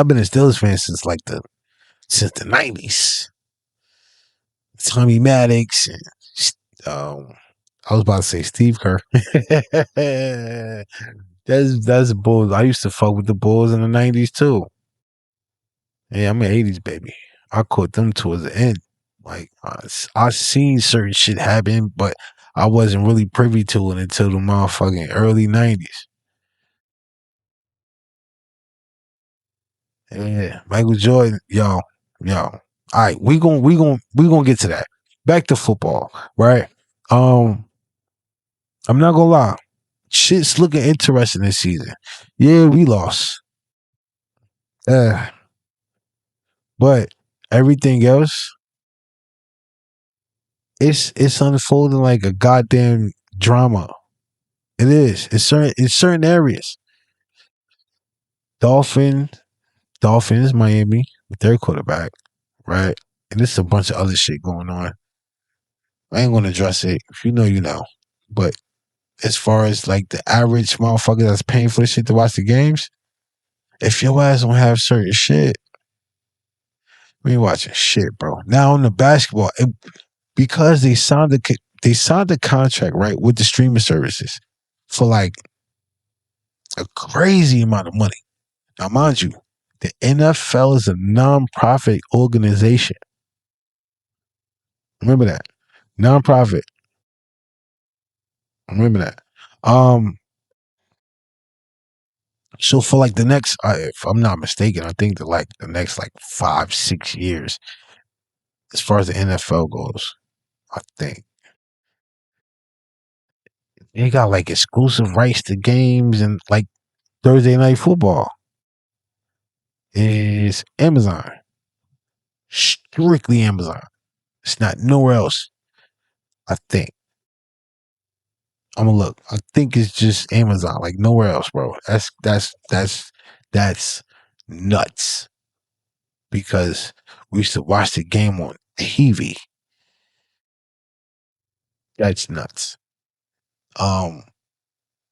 been a Steelers fan since the '90s. Tommy Maddox and I was about to say Steve Kerr. that's Bulls. I used to fuck with the Bulls in the '90s too. Yeah, I'm an '80s baby. I caught them towards the end. Like I seen certain shit happen, but I wasn't really privy to it until the motherfucking early '90s. Yeah, Michael Jordan, yo. All right, we gonna get to that. Back to football, right? I'm not gonna lie. Shit's looking interesting this season. Yeah, we lost. Uh, but everything else, it's unfolding like a goddamn drama. It is. It's certain areas. Dolphins, Miami, with their quarterback, right? And there's a bunch of other shit going on. I ain't gonna address it. If you know, you know. But as far as like the average motherfucker that's paying for this shit to watch the games, if your ass don't have certain shit, we ain't watching shit, bro. Now on the basketball, because they signed the contract right with the streaming services for like a crazy amount of money. Now, mind you, the NFL is a non-profit organization. Remember that. Non-profit. Remember that. So for like the next, if I'm not mistaken, I think that like the next like 5-6 years, as far as the NFL goes, I think they got like exclusive rights to games and like Thursday night football is Amazon, strictly Amazon. It's not nowhere else. I think. I'm gonna look. I think it's just Amazon, like nowhere else, bro. That's nuts. Because we used to watch the game on TV. That's nuts. And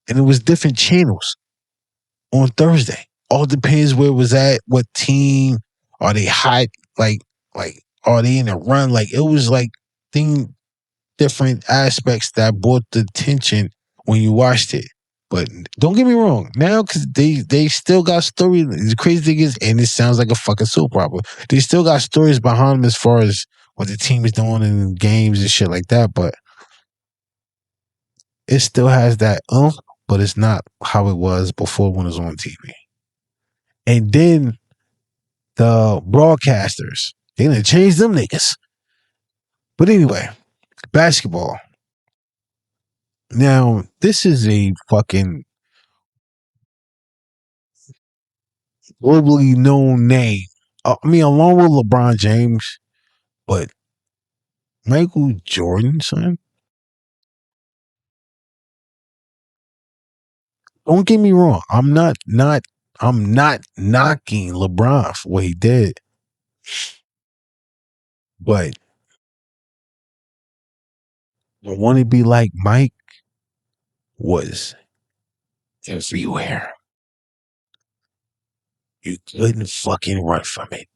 it was different channels on Thursday. All depends where it was at, what team, are they hot, like are they in a run? Like it was like different aspects that brought the attention when you watched it. But don't get me wrong, now because they still got stories. The crazy thing is, and it sounds like a fucking soap opera, they still got stories behind them as far as what the team is doing in games and shit like that. But it still has that but it's not how it was before when it was on TV. And then the broadcasters, they done changed them niggas. But anyway, basketball. Now, this is a fucking globally known name. I mean, along with LeBron James, but Michael Jordan, son. Don't get me wrong. I'm not knocking LeBron for what he did. But I want to be like Mike was everywhere. You couldn't fucking run from it.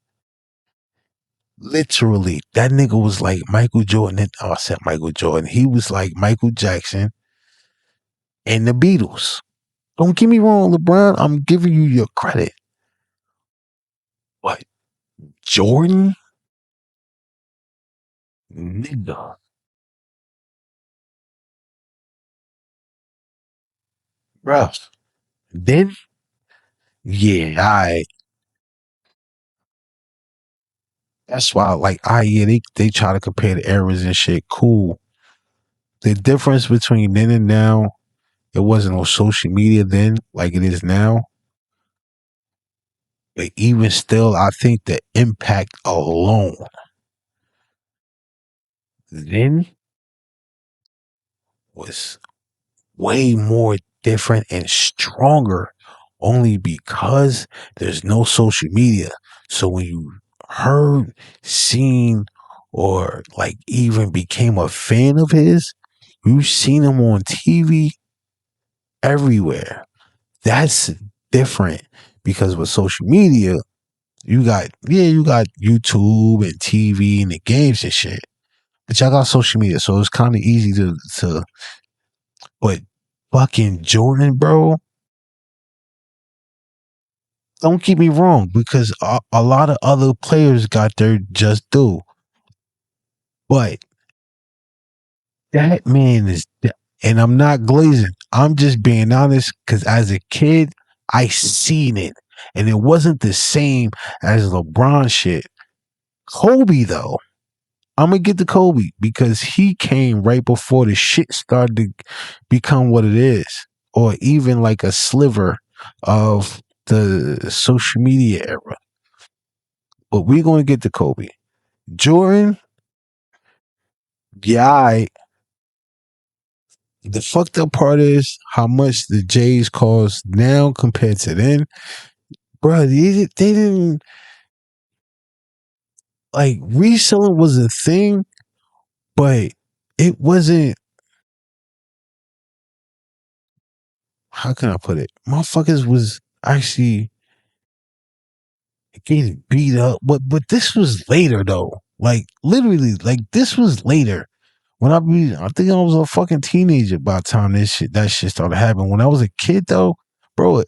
Literally, that nigga was like Michael Jordan. I said Michael Jordan. He was like Michael Jackson and the Beatles. Don't get me wrong, LeBron. I'm giving you your credit. But Jordan? Nigga. Bruh. Then, yeah, that's why, like, yeah, they try to compare the eras and shit. Cool. The difference between then and now it wasn't on social media then like it is now. But even still, I think the impact alone then was way more different and stronger only because there's no social media. So when you heard, seen, or like even became a fan of his, you've seen him on TV everywhere. That's different because with social media, you got YouTube and TV and the games and shit. But y'all got social media, so it's kind of easy to. But fucking Jordan, bro. Don't get me wrong, because a lot of other players got their just due. But that man is, and I'm not glazing. I'm just being honest, because as a kid, I seen it, and it wasn't the same as LeBron shit. Kobe though. I'm gonna get to Kobe because he came right before the shit started to become what it is, or even like a sliver of the social media era. But we're gonna get to Kobe. Jordan, yeah. The fucked up part is how much the Jays cost now compared to then. Bro, they didn't like reselling was a thing, but it wasn't. How can I put it? Motherfuckers was actually getting beat up, but this was later though. Like literally, like this was later. I think I was a fucking teenager by the time that shit started happening. When I was a kid though, bro,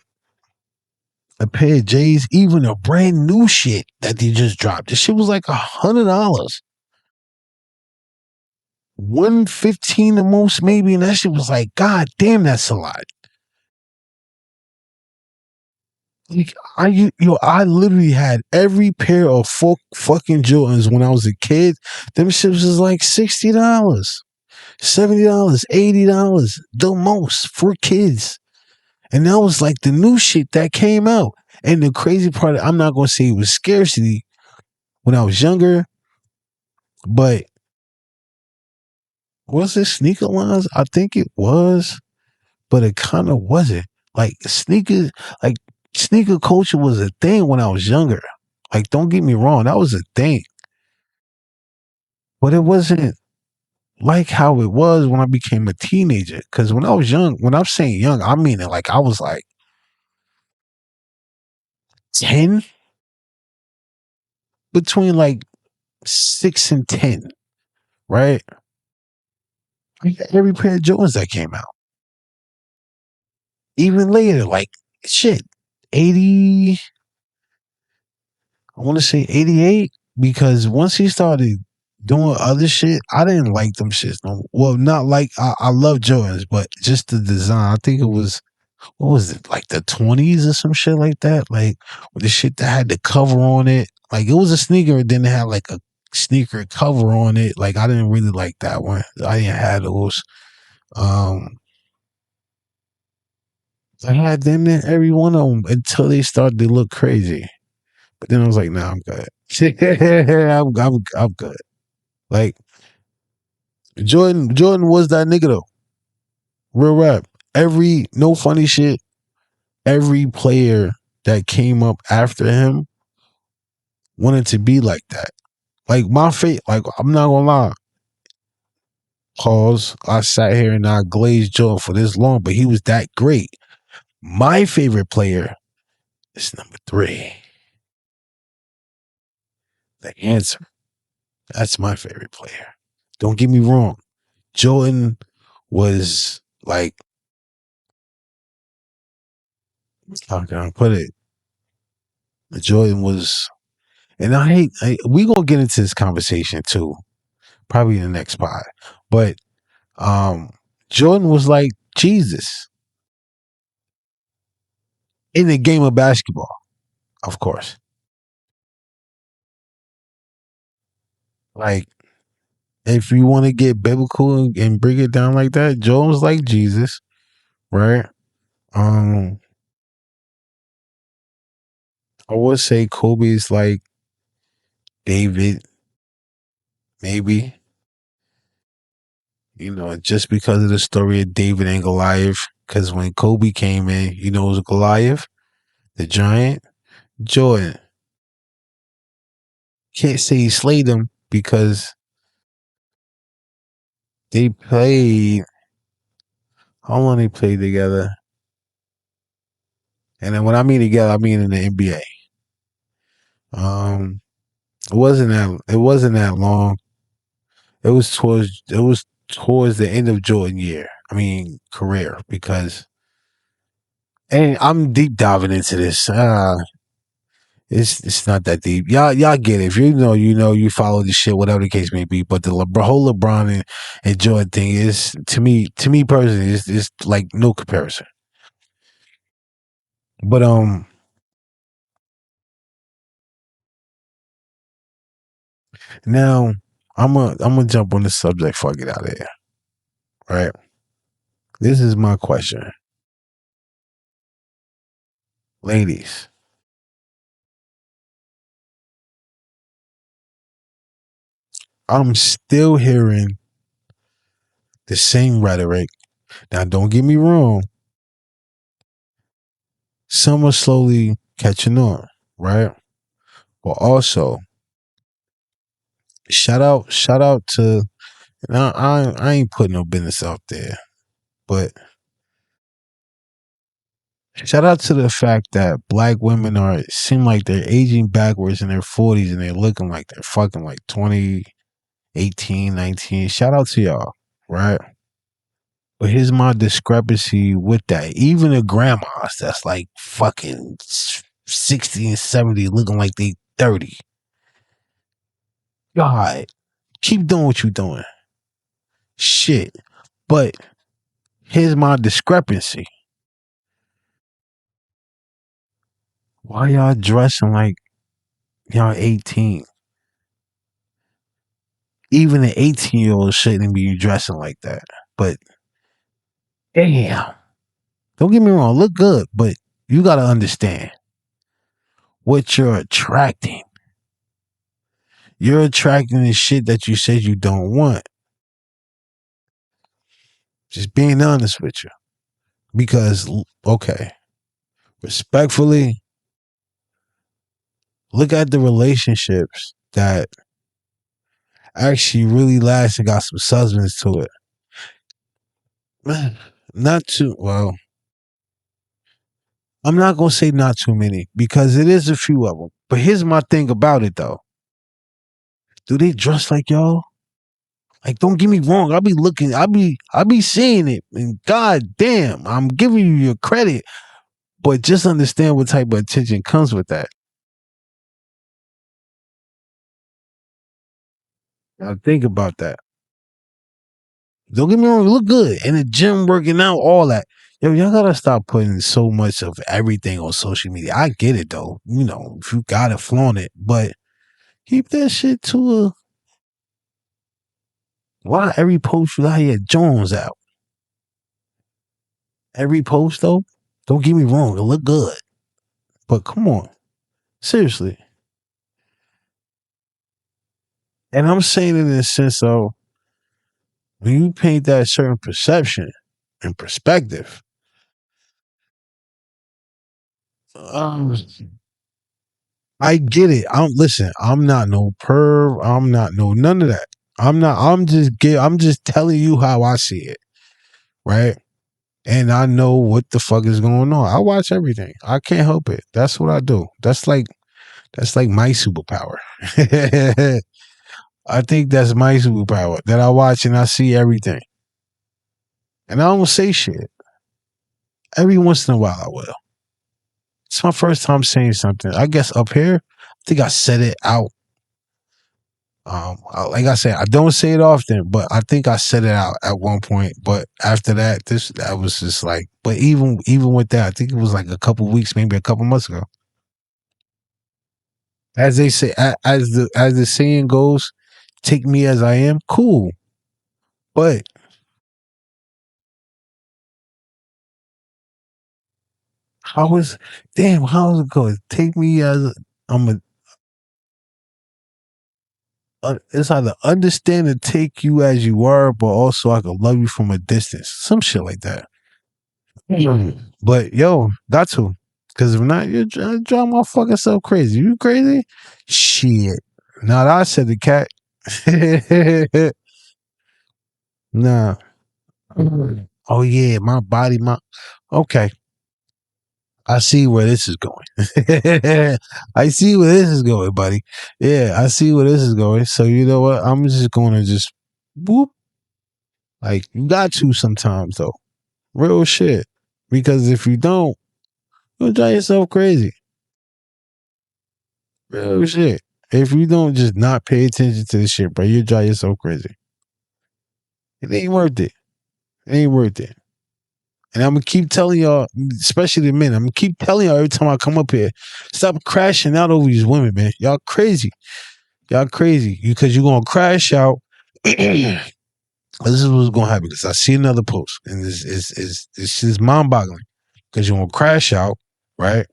a pair of J's, even a brand new shit that they just dropped. This shit was like $100. 115 the most maybe, and that shit was like, God damn, that's a lot. Like I literally had every pair of fucking Jordans when I was a kid. Them shit was like $60, $70, $80, the most for kids. And that was like the new shit that came out. And the crazy part, I'm not gonna say it was scarcity when I was younger, but was it sneaker lines? I think it was, but it kind of wasn't. Like like sneaker culture was a thing when I was younger. Like, don't get me wrong, that was a thing. But it wasn't like how it was when I became a teenager. Because when I was young, when I'm saying young, I mean it like I was like 10, between like 6 and 10, right? I got every pair of Jordans that came out. Even later, like shit, 80, I want to say 88, because once he started doing other shit, I didn't like them shits. No, well, not like I love Jordans, but just the design. I think it was, what was it, like the 20s or some shit like that? Like with the shit that had the cover on it. Like it was a sneaker, then it had like a sneaker cover on it. Like I didn't really like that one. I didn't have those. Um, I had them in every one of them until they started to look crazy. But then I was like, nah, I'm good. I'm good. Like Jordan was that nigga though. Real rap. No funny shit. Every player that came up after him wanted to be like that. Like my fate, like I'm not gonna lie. Pause. I sat here and I glazed Jordan for this long, but he was that great. My favorite player is number 3. The answer. That's my favorite player. Don't get me wrong. Jordan was like, how can I put it? Jordan was, and we gonna get into this conversation too, probably in the next pod. But Jordan was like Jesus in the game of basketball, of course. Like, if you want to get biblical and break it down like that, Jordan was like Jesus. right? Um, I would say Kobe's like David, maybe. You know, just because of the story of David and Goliath. Because when Kobe came in, you know, it was Goliath, the giant, Jordan. Can't say he slayed him because they played. How long they played together? And then when I mean together, I mean in the NBA. Um, it wasn't that long. It was towards the end of Jordan year. I mean career, because and I'm deep diving into this. It's not that deep. Y'all get it. If you know, you know, you follow the shit, whatever the case may be. But the whole LeBron and Jordan thing is, to me personally, is like no comparison. But now I'm gonna jump on the subject before I get out of here. Right. This is my question, ladies. I'm still hearing the same rhetoric. Now, don't get me wrong. Some are slowly catching on, right? But also, shout out to. Now, I ain't putting no business out there, but shout out to the fact that black women seem like they're aging backwards in their 40s and they're looking like they're fucking like 20, 18, 19. Shout out to y'all, right? But here's my discrepancy with that. Even the grandmas that's like fucking 60 and 70 looking like they 30. God, keep doing what you're doing. Shit. But here's my discrepancy. Why y'all dressing like y'all 18? Even an 18-year-old shouldn't be dressing like that. But damn. Don't get me wrong, look good, but you gotta understand what you're attracting. You're attracting the shit that you said you don't want. Just being honest with you. Because, okay, respectfully, look at the relationships that actually really last and got some substance to it. Man, not too, well, I'm not going to say not too many because it is a few of them. But here's my thing about it though. Do they dress like y'all? Like, don't get me wrong. I be seeing it, and god damn, I'm giving you your credit. But just understand what type of attention comes with that. Now think about that. Don't get me wrong, you look good. In the gym, working out, all that. Yo, y'all gotta stop putting so much of everything on social media. I get it though. You know, if you gotta flaunt it, but keep that shit to a. Why every post you got here Jones out? Every post though, don't get me wrong, it look good. But come on. Seriously. And I'm saying it in the sense of when you paint that certain perception and perspective, um, I get it. I'm not no perv. I'm not no none of that. I'm just telling you how I see it. Right? And I know what the fuck is going on. I watch everything. I can't help it. That's what I do. That's like my superpower. I think that's my superpower. That I watch and I see everything. And I don't say shit. Every once in a while I will. It's my first time saying something. I guess up here, I think I said it out. Like I said, I don't say it often, but I think I said it out at one point. But after that, that was just like. But even with that, I think it was like a couple weeks, maybe a couple months ago. As they say, as the saying goes, "Take me as I am." Cool, but How was it going? Take me as it's either understand and take you as you are, but also I can love you from a distance. Some shit like that. But yo, got to. Because if not, you're trying to drive my fucking self crazy. You crazy? Shit. Now that I said the cat. Nah. Oh yeah, my body, okay. I see where this is going. I see where this is going, buddy. Yeah, I see where this is going. So you know what? I'm just gonna just whoop. Like you got to sometimes though. Real shit. Because if you don't, you'll drive yourself crazy. Real shit. If you don't just not pay attention to this shit, bro, you'll drive yourself crazy. It ain't worth it. It ain't worth it. And I'm gonna keep telling y'all, especially the men, I'm gonna keep telling y'all every time I come up here, stop crashing out over these women, man. Y'all crazy. Y'all crazy. Because you're gonna crash out. This is what's gonna happen. Because I see another post, and this is mind-boggling. Because you're gonna crash out, right?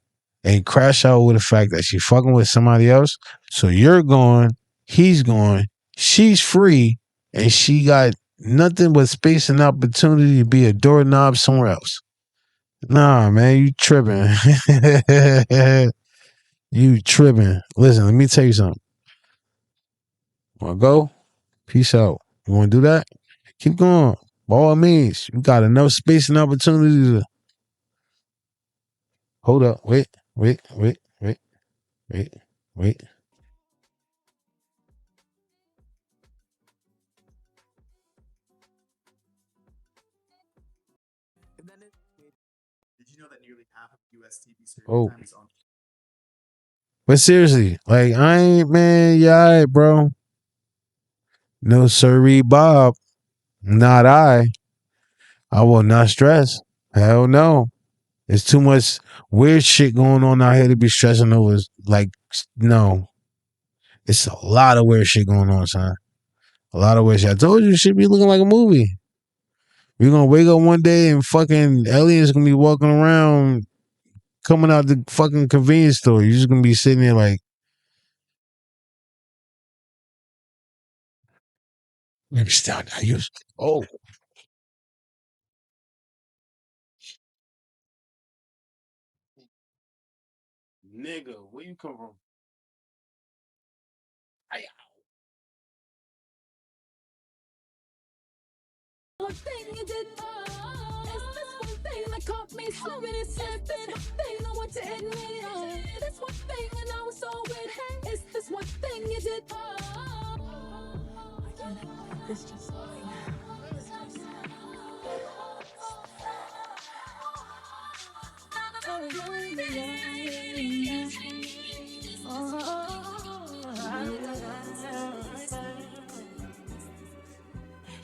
And crash out with the fact that she's fucking with somebody else. So you're gone, he's gone, she's free, and she got nothing but space and opportunity to be a doorknob somewhere else. Nah, man, you tripping. You tripping. Listen, let me tell you something. Wanna go? Peace out. You wanna do that? Keep going. By all means, you got enough space and opportunity to hold up. Wait. Did you know that nearly half of U.S. TV series time is on? But seriously, like I ain't, man, yeah, all right, bro. No sirree, Bob. Not I. I will not stress. Hell no. There's too much weird shit going on out here to be stressing over. Like, no. It's a lot of weird shit going on, son. A lot of weird shit. I told you, shit be looking like a movie. We're gonna wake up one day and fucking aliens gonna be walking around coming out the fucking convenience store. You're just gonna be sitting there like, let me stop now. Oh. Nigga, where you come from? One thing you did, it's this one thing that caught me slipping and slipping. They know what to admit. This one thing and I was so with. It's this one thing you did. It's just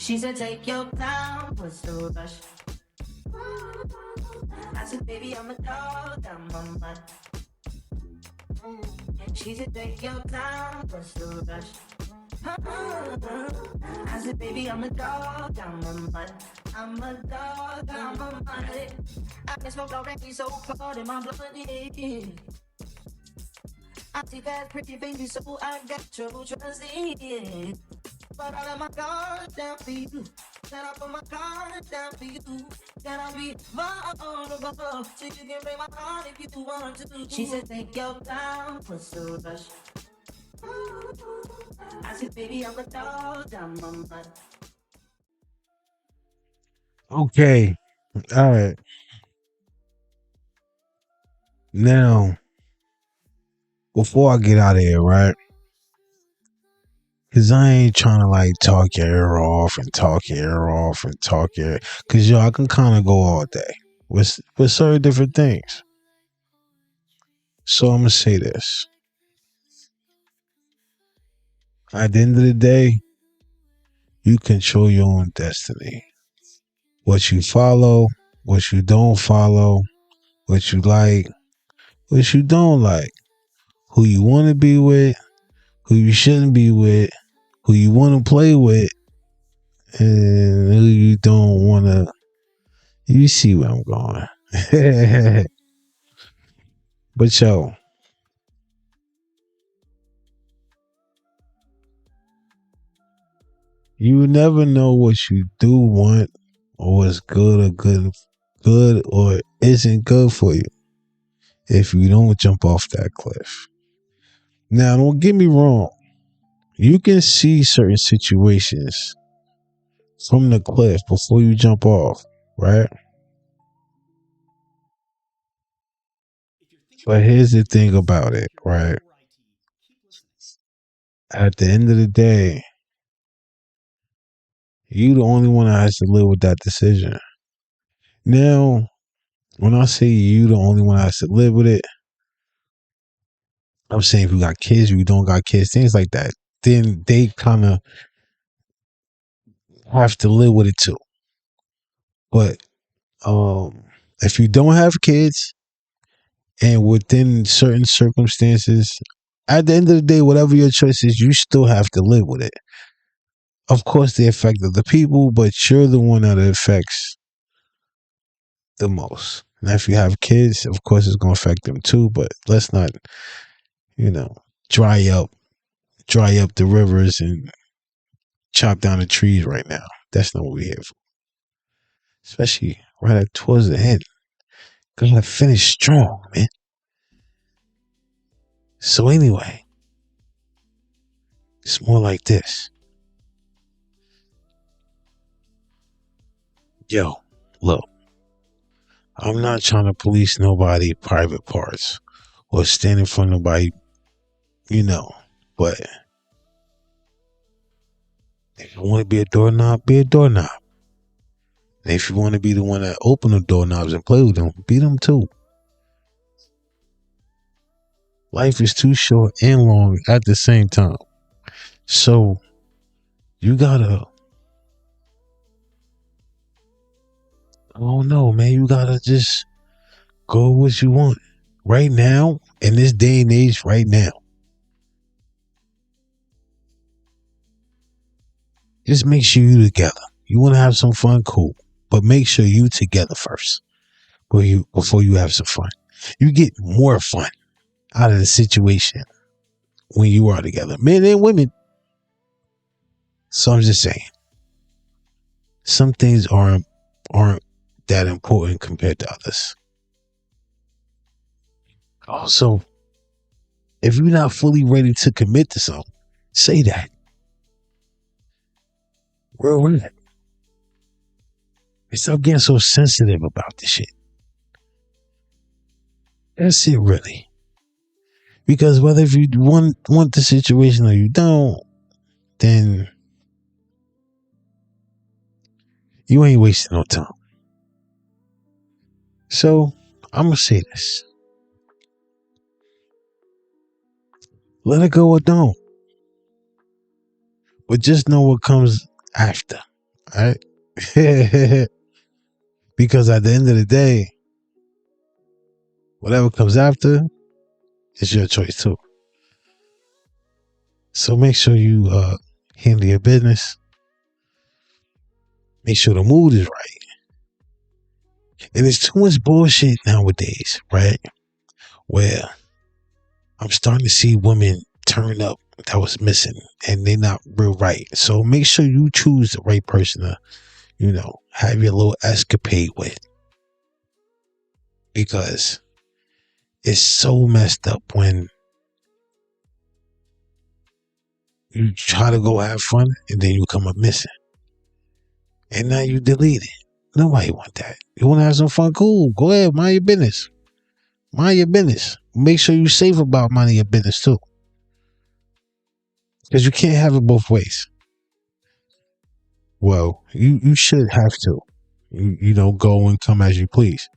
She said, take your time, what's the rush? I said, baby, I'm a dog, I'm a mutt. She said, take your time, what's the rush? I said, baby, I'm a dog, I'm a mutt. I'm a dog, I'm a mutt. I can smoke already so cold in my blood, yeah. I see that pretty baby, so I got trouble trusting it. But I let my guard down for you. Then I put my guard down for you. Then I'll be vulnerable. So you can break my heart if you want to. She said, take your time, what's the rush? I said, baby, I'm a dog, I'm a mutt. Okay. All right. Now, before I get out of here, right? Cause I ain't trying to like talk your ear off and talk your ear off and talk your. Cause yo, I can kind of go all day with certain different things. So I'm gonna say this. At the end of the day, you control your own destiny. What you follow, what you don't follow, what you like, what you don't like, who you want to be with, who you shouldn't be with, who you want to play with, and who you don't want to. You see where I'm going. But yo, you never know what you do want or what's good or isn't good for you if you don't jump off that cliff. Now, don't get me wrong. You can see certain situations from the cliff before you jump off, right? But here's the thing about it, right? At the end of the day, you the only one that has to live with that decision. Now, when I say you the only one that has to live with it, I'm saying if you got kids, you don't got kids, things like that, then they kind of have to live with it too. But if you don't have kids and within certain circumstances, at the end of the day, whatever your choice is, you still have to live with it. Of course, the effect of the people, but you're the one that it affects the most. Now, if you have kids, of course, it's going to affect them too. But let's not, dry up the rivers and chop down the trees right now. That's not what we're here for. Especially towards the end. Gotta finish strong, man. So anyway, it's more like this. Yo, look, I'm not trying to police nobody private parts or stand in front of nobody, but if you want to be a doorknob, be a doorknob. And if you want to be the one that open the doorknobs and play with them, be them too. Life is too short and long at the same time. So you gotta, I don't know, man, you gotta just go what you want. Right now, in this day and age, right now. Just make sure you together. You want to have some fun, cool. But make sure you together first before you have some fun. You get more fun out of the situation when you are together. Men and women. So I'm just saying. Some things aren't that important compared to others. Also, if you're not fully ready to commit to something, say that. Real rap. And stop getting so sensitive about this shit. That's it, really. Because whether if you want the situation or you don't, then you ain't wasting no time. So, I'm going to say this. Let it go or don't. But just know what comes after. Alright? Because at the end of the day, whatever comes after, it's your choice too. So make sure you handle your business. Make sure the mood is right. And there's too much bullshit nowadays, right? Where I'm starting to see women turn up that was missing and they're not real right. So make sure you choose the right person to, have your little escapade with. Because it's so messed up when you try to go have fun and then you come up missing. And now you delete it. Nobody want that. You want to have some fun? Cool. Go ahead. Mind your business. Mind your business. Make sure you're safe about minding your business too. Because you can't have it both ways. Well, you should have to. Go and come as you please.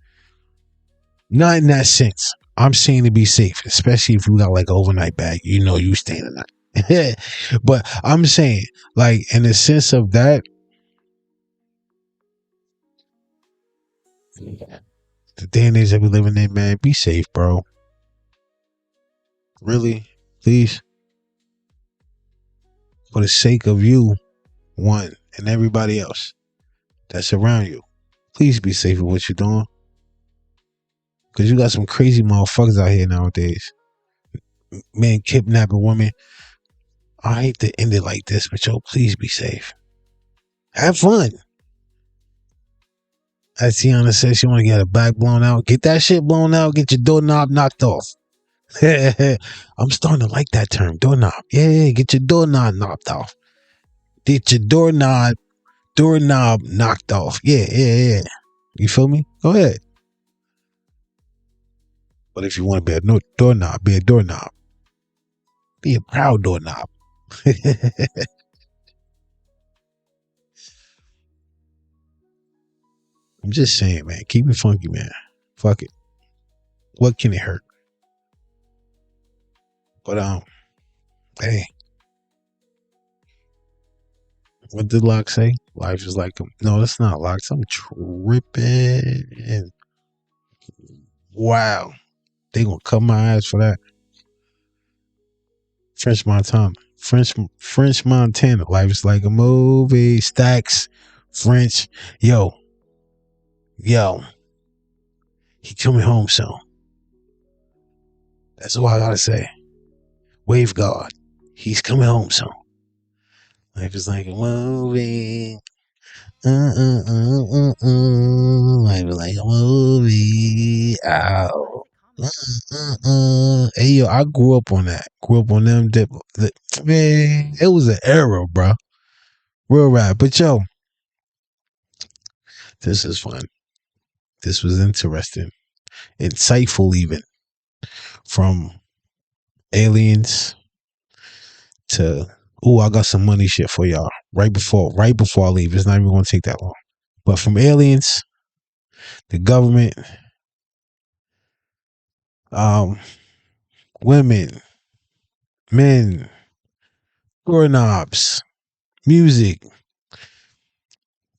Not in that sense. I'm saying to be safe, especially if you got like an overnight bag, you staying the night. But I'm saying, like, in the sense of that, the day and age that we living in, man, be safe, bro. Really, please. For the sake of you, one, and everybody else that's around you, please be safe with what you're doing. Because you got some crazy motherfuckers out here nowadays. Men kidnapping women. I hate to end it like this, but yo, please be safe. Have fun. As Tiana says, she want to get her back blown out. Get that shit blown out. Get your doorknob knocked off. I'm starting to like that term, doorknob. Yeah, get your doorknob knocked off. Get your doorknob knocked off. Yeah. You feel me? Go ahead. But if you want to be a doorknob, be a doorknob. Be a proud doorknob. I'm just saying, man. Keep it funky, man. Fuck it. What can it hurt? But hey. What did Locke say? Life is like no, that's not Locke. I'm tripping. Wow. They gonna cut my ass for that. French Montana. Life is like a movie. Stacks. French. Yo. He coming home soon. That's all I gotta say. Wave God. He's coming home soon. Life is like a movie. Life is like a movie. Ow. Hey yo, I grew up on that. Grew up on them. Man, it was an era, bro. Real rap. But yo, this is fun. This was interesting. Insightful even. From aliens to I got some money shit for y'all. Right before I leave. It's not even gonna take that long. But from aliens, the government, women, men, doorknobs, music,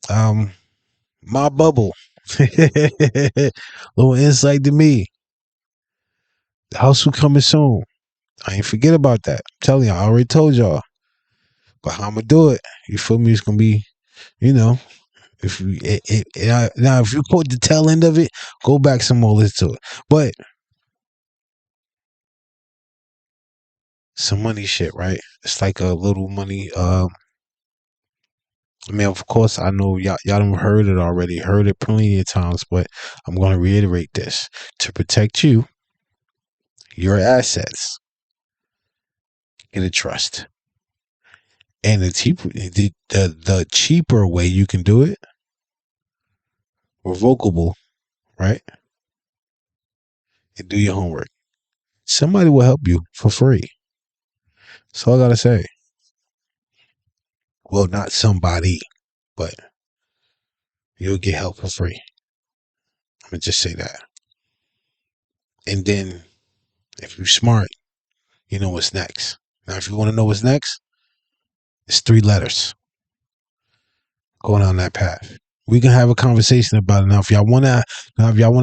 my bubble. Little insight to me. The house will coming soon. I ain't forget about that. I'm telling y'all, I already told y'all. But how I'm gonna do it? You feel me? It's gonna be, if you now if you caught the tail end of it, go back some more, listen to it. But some money shit, right? It's like a little money. I mean, of course, I know y'all done heard it already, heard it plenty of times, but I'm gonna reiterate this to protect you, your assets. Get a trust. And the cheaper way you can do it, revocable, right? And do your homework. Somebody will help you for free. That's all I gotta say. Well, not somebody, but you'll get help for free. I'm gonna just say that. And then, if you're smart, you know what's next. Now, if you want to know what's next, it's 3 letters. Going on that path. We can have a conversation about it. Now, if y'all wanna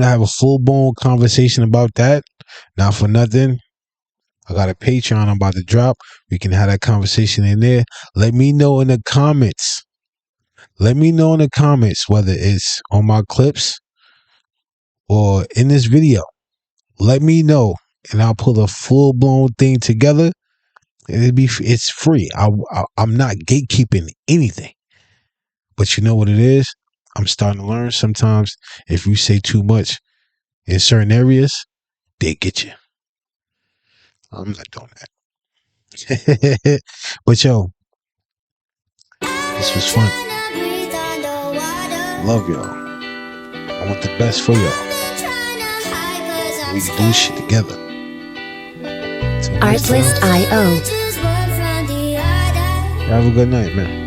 have a full-blown conversation about that, not for nothing, I got a Patreon I'm about to drop. We can have that conversation in there. Let me know in the comments. Whether it's on my clips or in this video. Let me know, and I'll put a full-blown thing together. It's free. I'm not gatekeeping anything. But you know what it is? I'm starting to learn sometimes if you say too much in certain areas, they get you. I'm not doing that. But yo, this was fun. Love y'all. I want the best for y'all. We can do shit together. Artlist.io. Have a good night, man.